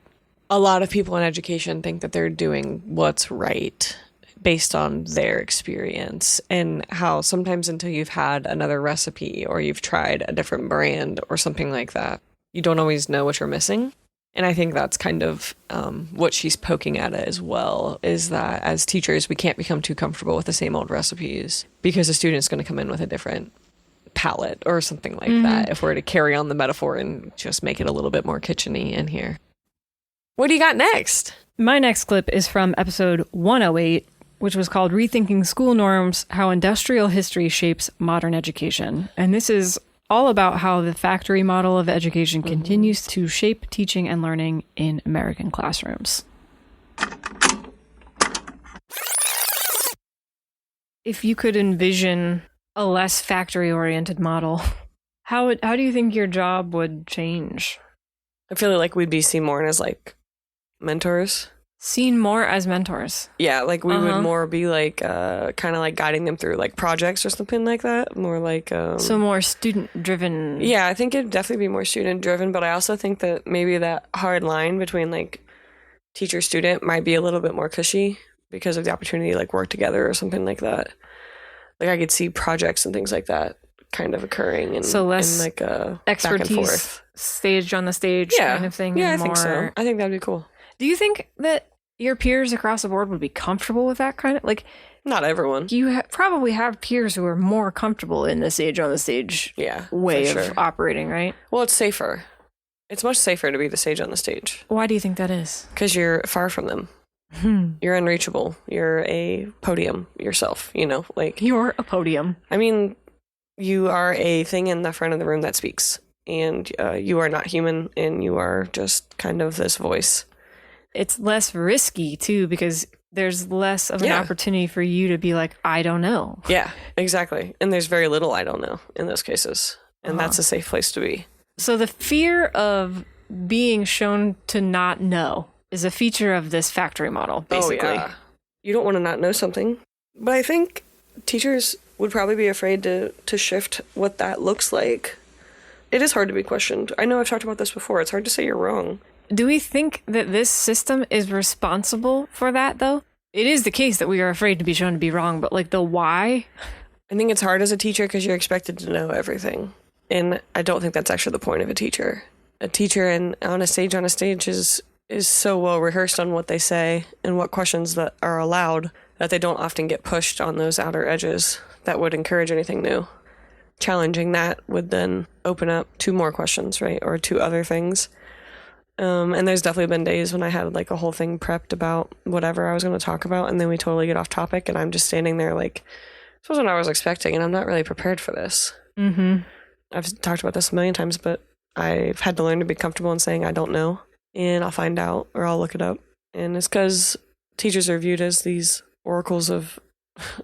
a lot of people in education think that they're doing what's right based on their experience, and how sometimes until you've had another recipe or you've tried a different brand or something like that, you don't always know what you're missing. And I think that's kind of what she's poking at it as well, is that as teachers, we can't become too comfortable with the same old recipes because a student's going to come in with a different palette or something like that, if we're to carry on the metaphor and just make it a little bit more kitchen-y in here. What do you got next?
My next clip is from episode 108, which was called Rethinking School Norms, How Industrial History Shapes Modern Education. And this is all about how the factory model of education continues to shape teaching and learning in American classrooms. If you could envision a less factory-oriented model, how do you think your job would change?
I feel like we'd be seen more as like mentors.
Seen more as mentors.
Yeah, like we would more be like kind of like guiding them through like projects or something like that. More like
so more student driven.
Yeah, I think it'd definitely be more student driven, but I also think that maybe that hard line between like teacher student might be a little bit more cushy because of the opportunity to like work together or something like that. Like I could see projects and things like that kind of occurring and
so less
and like
expertise
back and forth.
Staged on the stage kind of thing.
Yeah,
and
I think so. I think that'd be cool.
Do you think that your peers across the board would be comfortable with that kind of like?
Not everyone.
You probably have peers who are more comfortable in this age on the stage way of operating, right?
Well, it's safer. It's much safer to be the sage on the stage
Why do you think that is?
because you're far from them. You're unreachable. You're a podium yourself, like,
You're a podium.
I mean, you are a thing in the front of the room that speaks, and you are not human, and you are just kind of this voice.
It's less risky too because there's less of an
Yeah.
opportunity for you to be like, I don't know.
Yeah, exactly. And there's very little I don't know in those cases, and that's a safe place to be.
So the fear of being shown to not know is a feature of this factory model, basically.
Oh, yeah. You don't want to not know something. But I think teachers would probably be afraid to shift what that looks like. It is hard to be questioned. I know I've talked about this before. It's hard to say you're wrong.
Do we think that this system is responsible for that, though? It is the case that we are afraid to be shown to be wrong, but like the why?
I think it's hard as a teacher because you're expected to know everything. And I don't think that's actually the point of a teacher. A teacher on a stage is so well rehearsed on what they say and what questions that are allowed that they don't often get pushed on those outer edges that would encourage anything new. Challenging that would then open up 2 more questions, right? Or 2 other things. And there's definitely been days when I had like a whole thing prepped about whatever I was going to talk about, and then we totally get off topic, and I'm just standing there like, this wasn't what I was expecting, and I'm not really prepared for this.
Mm-hmm.
I've talked about this a million times, but I've had to learn to be comfortable in saying I don't know, and I'll find out or I'll look it up. And it's because teachers are viewed as these oracles of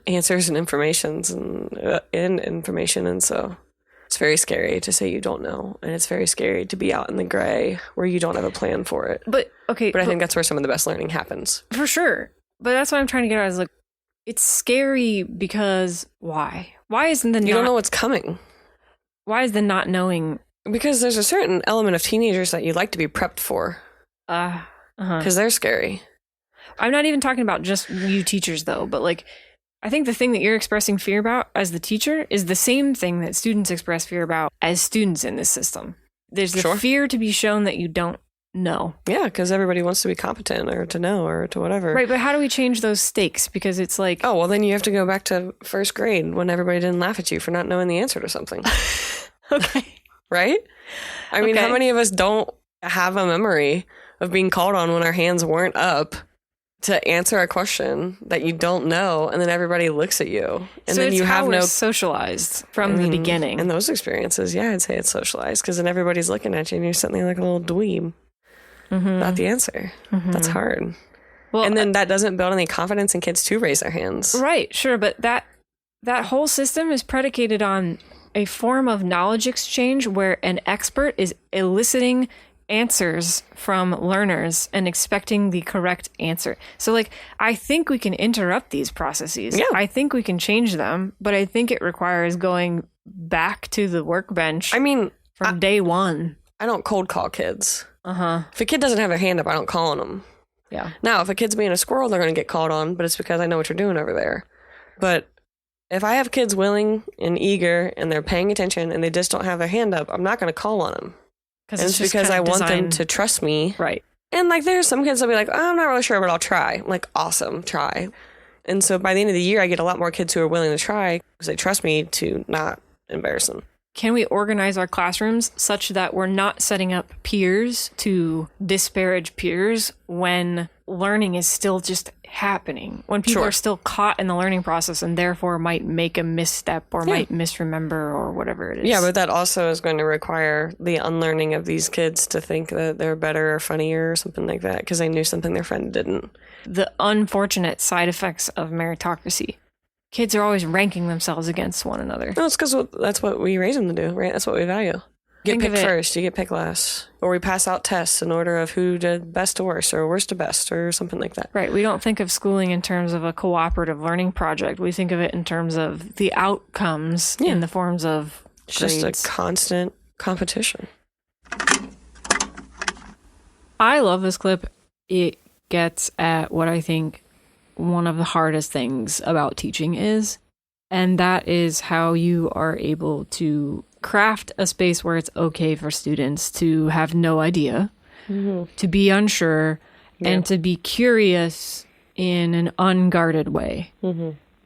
answers and informations and information, and so it's very scary to say you don't know, and it's very scary to be out in the gray where you don't have a plan for it.
But okay,
But I think that's where some of the best learning happens.
for sure. But that's what I'm trying to get at is like, it's scary because why? Why isn't the
You don't know what's coming.
Why is the not knowing?
Because there's a certain element of teenagers that you'd like to be prepped for,
Uh-huh.
because they're scary.
I'm not even talking about just you teachers though, but like, I think the thing that you're expressing fear about as the teacher is the same thing that students express fear about as students in this system. There's the
Sure.
fear to be shown that you don't know.
Yeah, because everybody wants to be competent or to know or to whatever.
Right, but how do we change those stakes? Because it's like,
Oh, well, then you have to go back to first grade when everybody didn't laugh at you for not knowing the answer to something.
okay.
Right? I mean,
Okay.
how many of us don't have a memory of being called on when our hands weren't up to answer a question that you don't know, and then everybody looks at you, and
so
then
it's
you
how
have
we're
no
socialized from
I
the
mean,
beginning.
in those experiences. Yeah, I'd say it's socialized because then everybody's looking at you, and you're sitting there like a little dweeb. Not the answer. That's hard.
Well,
And then that doesn't build any confidence in kids to raise their hands.
right, sure, but that whole system is predicated on a form of knowledge exchange where an expert is eliciting answers from learners and expecting the correct answer. So like, I think we can interrupt these processes.
Yeah.
I think we can change them, but I think it requires going back to the workbench
I mean,
from day one.
I don't cold call kids.
Uh-huh.
If a kid doesn't have their hand up, I don't call on them.
Yeah.
Now, if a kid's being a squirrel, they're going to get called on, but it's because I know what you're doing over there. But if I have kids willing and eager and they're paying attention and they just don't have their hand up, I'm not going to call on them. And it's
just
because
kind
I
of
want them
designed-
to trust me.
Right.
And like, there's some kids that'll be like, oh, I'm not really sure, but I'll try. I'm like, awesome, try. And so by the end of the year, I get a lot more kids who are willing to try because they trust me to not embarrass them.
Can we organize our classrooms such that we're not setting up peers to disparage peers when learning is still just happening? When people
Sure.
are still caught in the learning process and therefore might make a misstep or
Yeah.
might misremember or whatever it is.
Yeah, but that also is going to require the unlearning of these kids to think that they're better or funnier or something like that because they knew something their friend didn't.
The unfortunate side effects of meritocracy. Kids are always ranking themselves against one another.
No, it's because that's what we raise them to do, right? That's what we value. Get
Think of
picked
it-
first, you get picked last. Or we pass out tests in order of who did best to worst or worst to best or something like that.
Right. We don't think of schooling in terms of a cooperative learning project. We think of it in terms of the outcomes in the forms of
It's just
grades.
a constant competition.
I love this clip. It gets at what I think one of the hardest things about teaching is, and that is how you are able to craft a space where it's okay for students to have no idea, to be unsure, and to be curious in an unguarded way.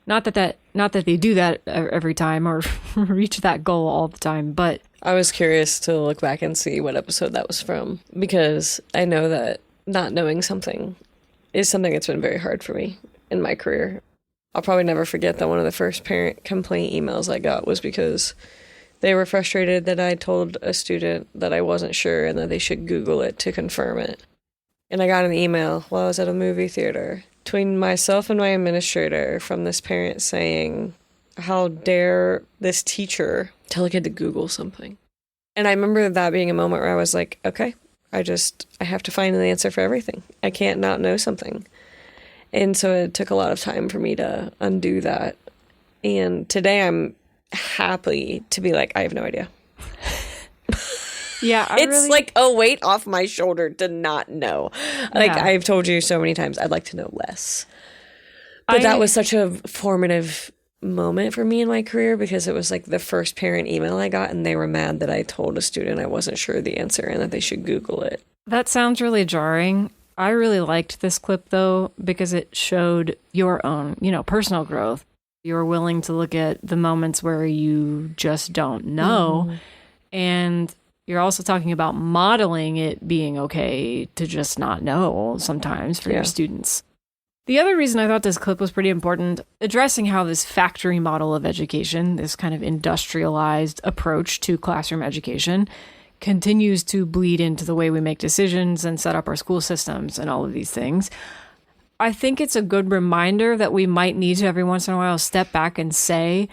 Not that they do that every time or reach that goal all the time, but
I was curious to look back and see what episode that was from, because I know that not knowing something is something that's been very hard for me in my career. I'll probably never forget that one of the first parent complaint emails I got was because they were frustrated that I told a student that I wasn't sure and that they should Google it to confirm it. And I got an email while I was at a movie theater between myself and my administrator from this parent saying, how dare this teacher tell a kid to Google something? And I remember that being a moment where I was like, okay, I have to find an answer for everything. I can't not know something. And so it took a lot of time for me to undo that. And today I'm happy to be like, I have no idea.
yeah,
it's like a weight off my shoulder to not know. Like I've told you so many times, I'd like to know less. But that was such a formative moment for me in my career because it was like the first parent email I got and they were mad that I told a student I wasn't sure the answer and that they should Google it.
That sounds really jarring. I really liked this clip though because it showed your own, personal growth. You were willing to look at the moments where you just don't know. And you're also talking about modeling it being okay to just not know sometimes for your students. The other reason I thought this clip was pretty important, addressing how this factory model of education, this kind of industrialized approach to classroom education, continues to bleed into the way we make decisions and set up our school systems and all of these things. I think it's a good reminder that we might need to every once in a while step back and say,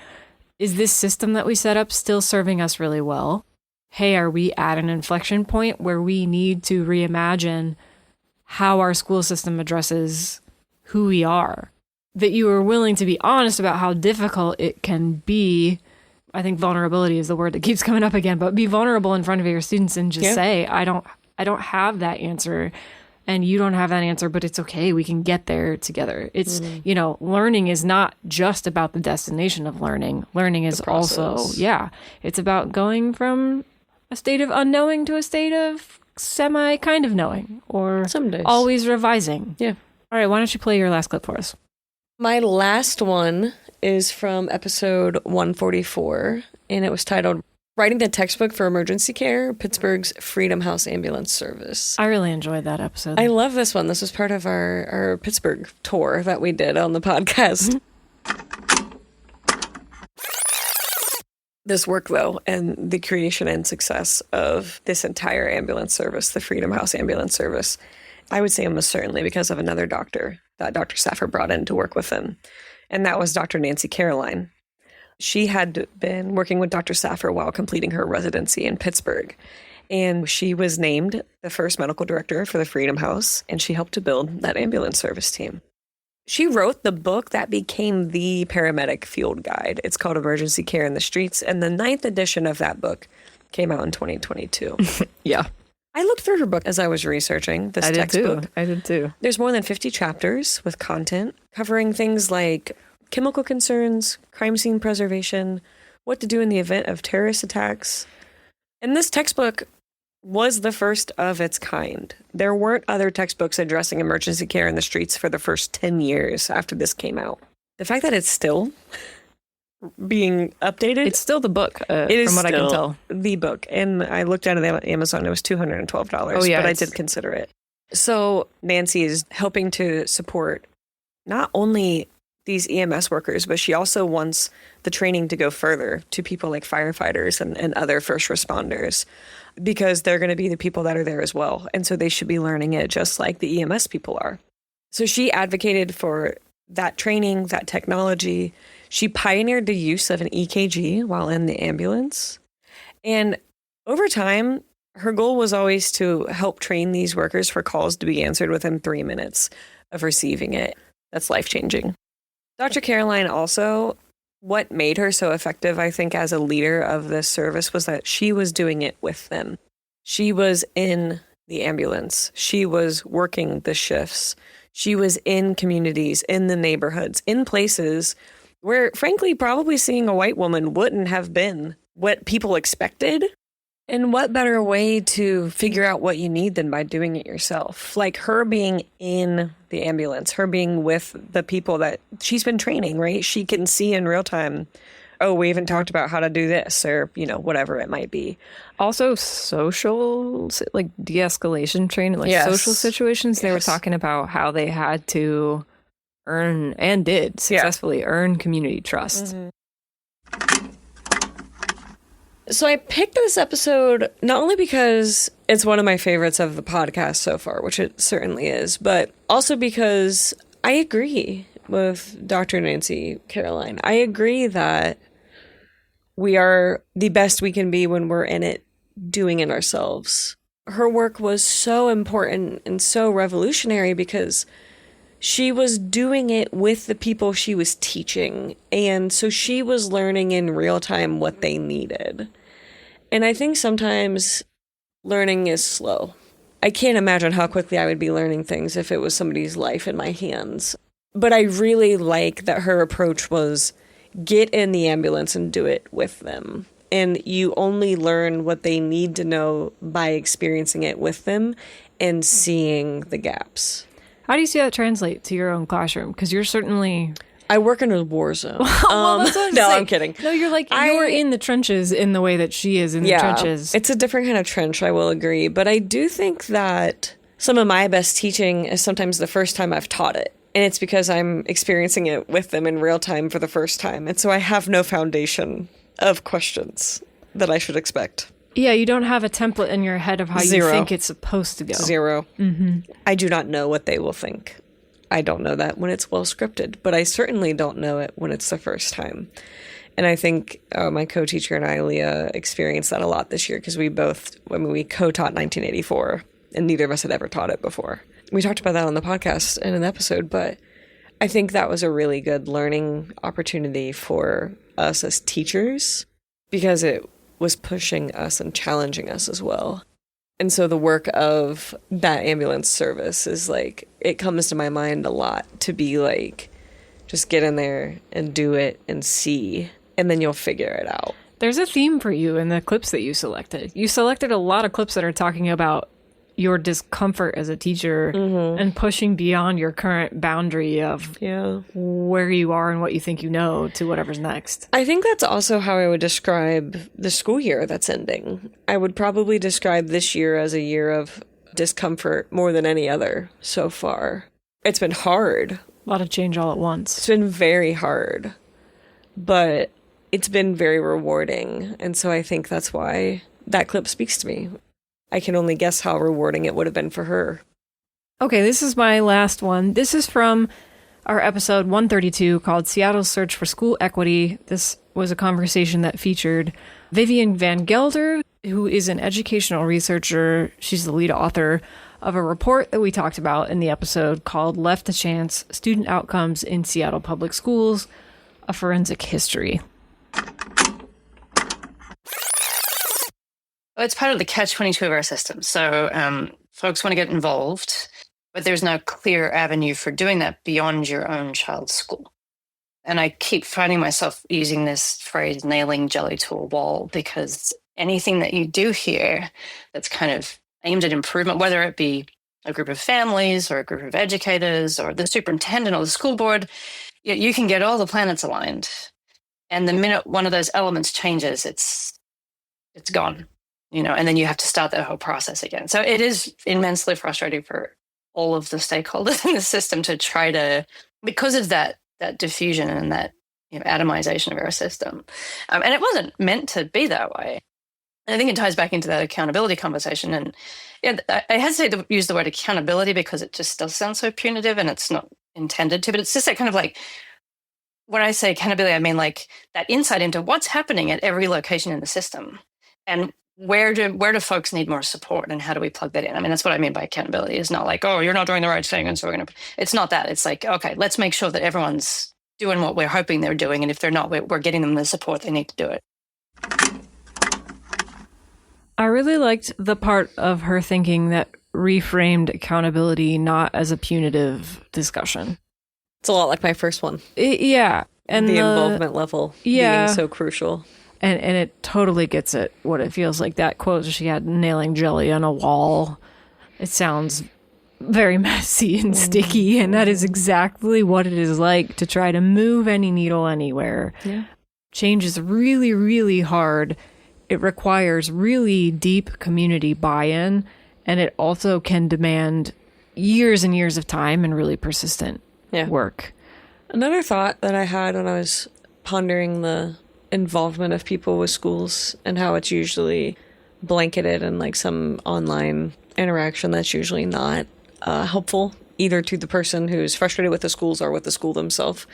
is this system that we set up still serving us really well? Hey, are we at an inflection point where we need to reimagine how our school system addresses who we are? That you are willing to be honest about how difficult it can be. I think vulnerability is the word that keeps coming up again, but be vulnerable in front of your students and just say, I don't have that answer and you don't have that answer, but it's okay. We can get there together. It's, learning is not just about the destination of learning. Learning is also, it's about going from a state of unknowing to a state of semi kind of knowing or
some days
always revising.
Yeah.
All right. Why don't you play your last clip for us?
My last one is from episode 144, and it was titled Writing the Textbook for Emergency Care, Pittsburgh's Freedom House Ambulance Service.
I really enjoyed that episode.
I love this one. This was part of our Pittsburgh tour that we did on the podcast. This work, though, and the creation and success of this entire ambulance service, the Freedom House Ambulance Service, I would say almost certainly because of another doctor that Dr. Saffer brought in to work with him. And that was Dr. Nancy Caroline. She had been working with Dr. Saffer while completing her residency in Pittsburgh. And she was named the first medical director for the Freedom House, and she helped to build that ambulance service team. She wrote the book that became the paramedic field guide. It's called Emergency Care in the Streets, and the 9th edition of that book came out in 2022.
Yeah.
I looked through her book as I was researching this textbook.
I did too.
There's more than 50 chapters with content covering things like chemical concerns, crime scene preservation, what to do in the event of terrorist attacks. And this textbook was the first of its kind. There weren't other textbooks addressing emergency care in the streets for the first 10 years after this came out. The fact that it's still being updated.
It's still the book,
it is
from what I can
still
tell.
The book. And I looked at it on Amazon. It was $212, but I did consider it. So Nancy is helping to support not only these EMS workers, but she also wants the training to go further to people like firefighters and other first responders, because they're going to be the people that are there as well. And so they should be learning it just like the EMS people are. So she advocated for that training, that technology. She pioneered the use of an EKG while in the ambulance. And over time, her goal was always to help train these workers for calls to be answered within 3 minutes of receiving it. That's life-changing. Dr. Caroline also, what made her so effective, I think, as a leader of this service was that she was doing it with them. She was in the ambulance. She was working the shifts. She was in communities, in the neighborhoods, in places where, frankly, probably seeing a white woman wouldn't have been what people expected. And what better way to figure out what you need than by doing it yourself? Like her being in the ambulance, her being with the people that she's been training, right? She can see in real time, oh, we haven't talked about how to do this or, whatever it might be.
Also social, like de-escalation training, like
Yes.
social situations. They were
Yes.
talking about how they had to earn and did successfully earn community trust.
So I picked this episode not only because it's one of my favorites of the podcast so far, which it certainly is, but also because I agree with Dr. Nancy Caroline. I agree that we are the best we can be when we're in it, doing it ourselves. Her work was so important and so revolutionary because she was doing it with the people she was teaching. And so she was learning in real time what they needed. And I think sometimes learning is slow. I can't imagine how quickly I would be learning things if it was somebody's life in my hands. But I really like that her approach was get in the ambulance and do it with them. And you only learn what they need to know by experiencing it with them and seeing the gaps.
How do you see that translate to your own classroom? Because you're certainly...
I work in a war zone.
Well, that's what I'm
no,
saying.
I'm kidding.
No, you're like, you're in the trenches in the way that she is in the trenches.
It's a different kind of trench, I will agree. But I do think that some of my best teaching is sometimes the first time I've taught it. And it's because I'm experiencing it with them in real time for the first time. And so I have no foundation of questions that I should expect.
Yeah, you don't have a template in your head of how you think it's supposed to go.
Zero. I do not know what they will think. I don't know that when it's well scripted, but I certainly don't know it when it's the first time. And I think my co-teacher and I, Leah, experienced that a lot this year because we co-taught 1984 and neither of us had ever taught it before. We talked about that on the podcast in an episode, but I think that was a really good learning opportunity for us as teachers because it was pushing us and challenging us as well. And so the work of that ambulance service is like, it comes to my mind a lot to be like, just get in there and do it and see, and then you'll figure it out.
There's a theme for you in the clips that you selected. You selected a lot of clips that are talking about your discomfort as a teacher and pushing beyond your current boundary of where you are and what you think you know to whatever's next.
I think that's also how I would describe the school year that's ending. I would probably describe this year as a year of discomfort more than any other so far. It's been hard.
A lot of change all at once.
It's been very hard, but it's been very rewarding. And so I think that's why that clip speaks to me. I can only guess how rewarding it would have been for her.
Okay, this is my last one. This is from our episode 132 called Seattle's Search for School Equity. This was a conversation that featured Vivian Van Gelder, who is an educational researcher. She's the lead author of a report that we talked about in the episode called Left to Chance: Student Outcomes in Seattle Public Schools, a Forensic History.
Well, it's part of the catch-22 of our system. So folks want to get involved, but there's no clear avenue for doing that beyond your own child's school. And I keep finding myself using this phrase, nailing jelly to a wall, because anything that you do here that's kind of aimed at improvement, whether it be a group of families or a group of educators or the superintendent or the school board, you can get all the planets aligned. And the minute one of those elements changes, it's gone. And then you have to start that whole process again. So it is immensely frustrating for all of the stakeholders in the system to try to, because of that diffusion and that atomization of our system. And it wasn't meant to be that way. And I think it ties back into that accountability conversation. And I hesitate to use the word accountability because it just does sound so punitive and it's not intended to, but it's just that kind of like, when I say accountability, I mean like that insight into what's happening at every location in the system and where do folks need more support and how do we plug that in? I mean, that's what I mean by accountability. It's not like, oh, you're not doing the right thing, and so it's not that. It's like, okay, let's make sure that everyone's doing what we're hoping they're doing, and if they're not, we're getting them the support they need to do it.
I really liked the part of her thinking that reframed accountability not as a punitive discussion.
It's a lot like my first one.
Yeah. And
the involvement level being so crucial.
And it totally gets at what it feels like. That quote she had, nailing jelly on a wall, it sounds very messy and sticky, and that is exactly what it is like to try to move any needle anywhere.
Yeah.
Change is really, really hard. It requires really deep community buy-in, and it also can demand years and years of time and really persistent work.
Another thought that I had when I was pondering the involvement of people with schools and how it's usually blanketed in like some online interaction that's usually not helpful either to the person who's frustrated with the schools or with the school themselves,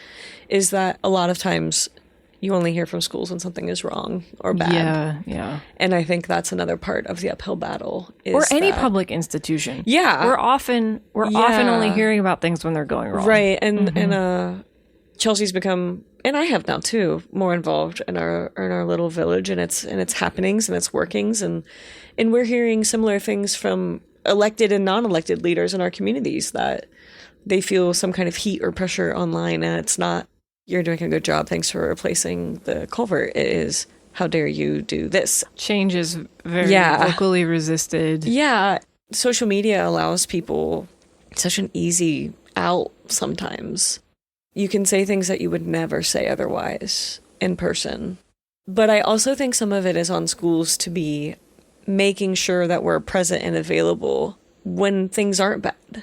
is that a lot of times you only hear from schools when something is wrong or bad.
Yeah.
And I think that's another part of the uphill battle.
Or any public institution.
Yeah.
We're often only hearing about things when they're going wrong.
Right. And Chelsea's become, and I have now too, more involved in our little village and its happenings and its workings, and we're hearing similar things from elected and non-elected leaders in our communities, that they feel some kind of heat or pressure online, and it's not, you're doing a good job, thanks for replacing the culvert. It is, how dare you do this?
Change is very vocally resisted.
Yeah. Social media allows people such an easy out sometimes. You can say things that you would never say otherwise in person. But I also think some of it is on schools to be making sure that we're present and available when things aren't bad,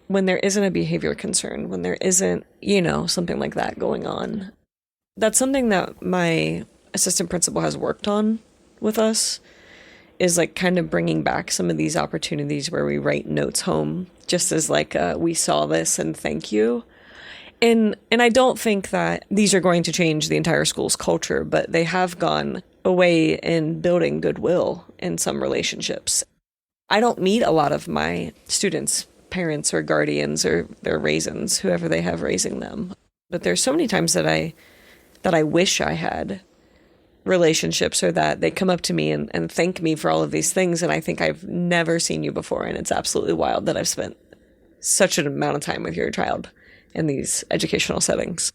when there isn't a behavior concern, when there isn't, something like that going on. That's something that my assistant principal has worked on with us, is like kind of bringing back some of these opportunities where we write notes home, just as like, we saw this and thank you. And I don't think that these are going to change the entire school's culture, but they have gone a way in building goodwill in some relationships. I don't meet a lot of my students' parents or guardians or their raisins, whoever they have raising them. But there's so many times that I wish I had relationships, or that they come up to me and thank me for all of these things. And I think, I've never seen you before. And it's absolutely wild that I've spent such an amount of time with your child in these educational settings.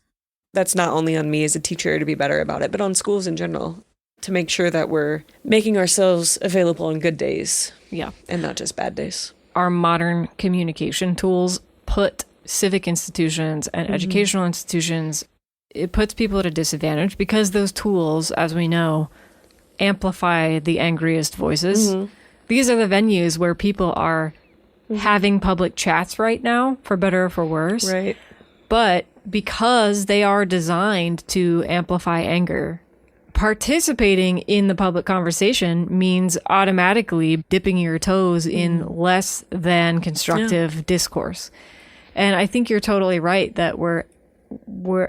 That's not only on me as a teacher to be better about it, but on schools in general, to make sure that we're making ourselves available on good days.
Yeah.
And not just bad days.
Our modern communication tools put civic institutions and educational institutions, it puts people at a disadvantage, because those tools, as we know, amplify the angriest voices. These are the venues where people are having public chats right now, for better or for worse.
Right.
But because they are designed to amplify anger, participating in the public conversation means automatically dipping your toes in less than constructive discourse. And I think you're totally right that we're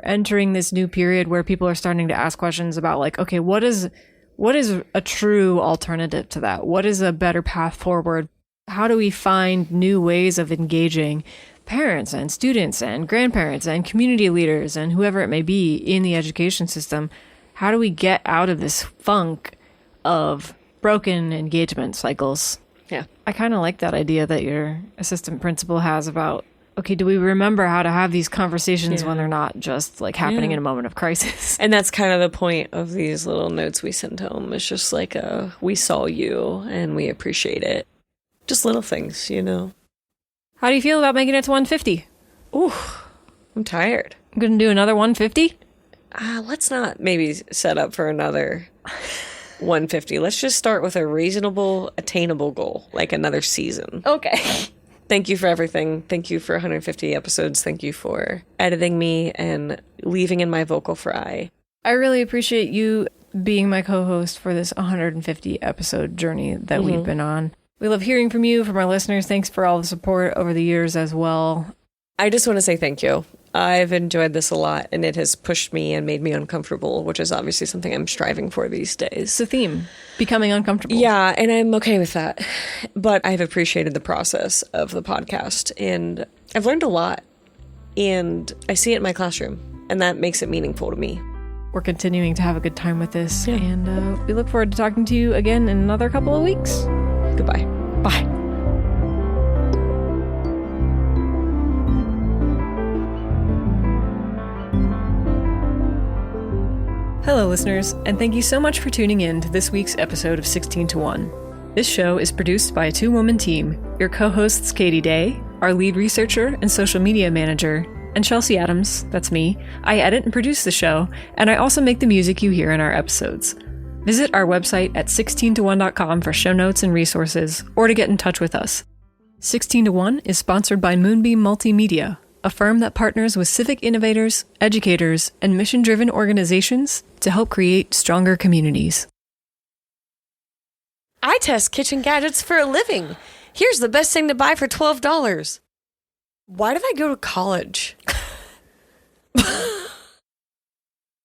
entering this new period where people are starting to ask questions about, like, okay, what is a true alternative to that? What is a better path forward? How do we find new ways of engaging parents and students and grandparents and community leaders and whoever it may be in the education system? How do we get out of this funk of broken engagement cycles?
Yeah.
I kind of like that idea that your assistant principal has about, okay, do we remember how to have these conversations when they're not just like happening in a moment of crisis?
And that's kind of the point of these little notes we send home. It's just like, we saw you and we appreciate it. Just little things,
How do you feel about making it to 150?
Ooh, I'm tired.
I'm going to do another 150?
Let's not maybe set up for another 150. Let's just start with a reasonable, attainable goal, like another season.
Okay.
Thank you for everything. Thank you for 150 episodes. Thank you for editing me and leaving in my vocal fry.
I really appreciate you being my co-host for this 150 episode journey that we've been on. We love hearing from you, from our listeners. Thanks for all the support over the years as well.
I just want to say thank you. I've enjoyed this a lot, and it has pushed me and made me uncomfortable, which is obviously something I'm striving for these days.
It's a theme, becoming uncomfortable.
Yeah, and I'm okay with that. But I've appreciated the process of the podcast, and I've learned a lot, and I see it in my classroom, and that makes it meaningful to me.
We're continuing to have a good time with this, and we look forward to talking to you again in another couple of weeks.
Goodbye.
Bye. Hello, listeners, and thank you so much for tuning in to this week's episode of 16 to 1. This show is produced by a two-woman team, your co-hosts Katie Day, our lead researcher and social media manager, and Chelsea Adams, that's me. I edit and produce the show, and I also make the music you hear in our episodes. Visit our website at 16to1.com for show notes and resources, or to get in touch with us. 16 to 1 is sponsored by Moonbeam Multimedia, a firm that partners with civic innovators, educators, and mission-driven organizations to help create stronger communities.
I test kitchen gadgets for a living. Here's the best thing to buy for $12. Why did I go to college?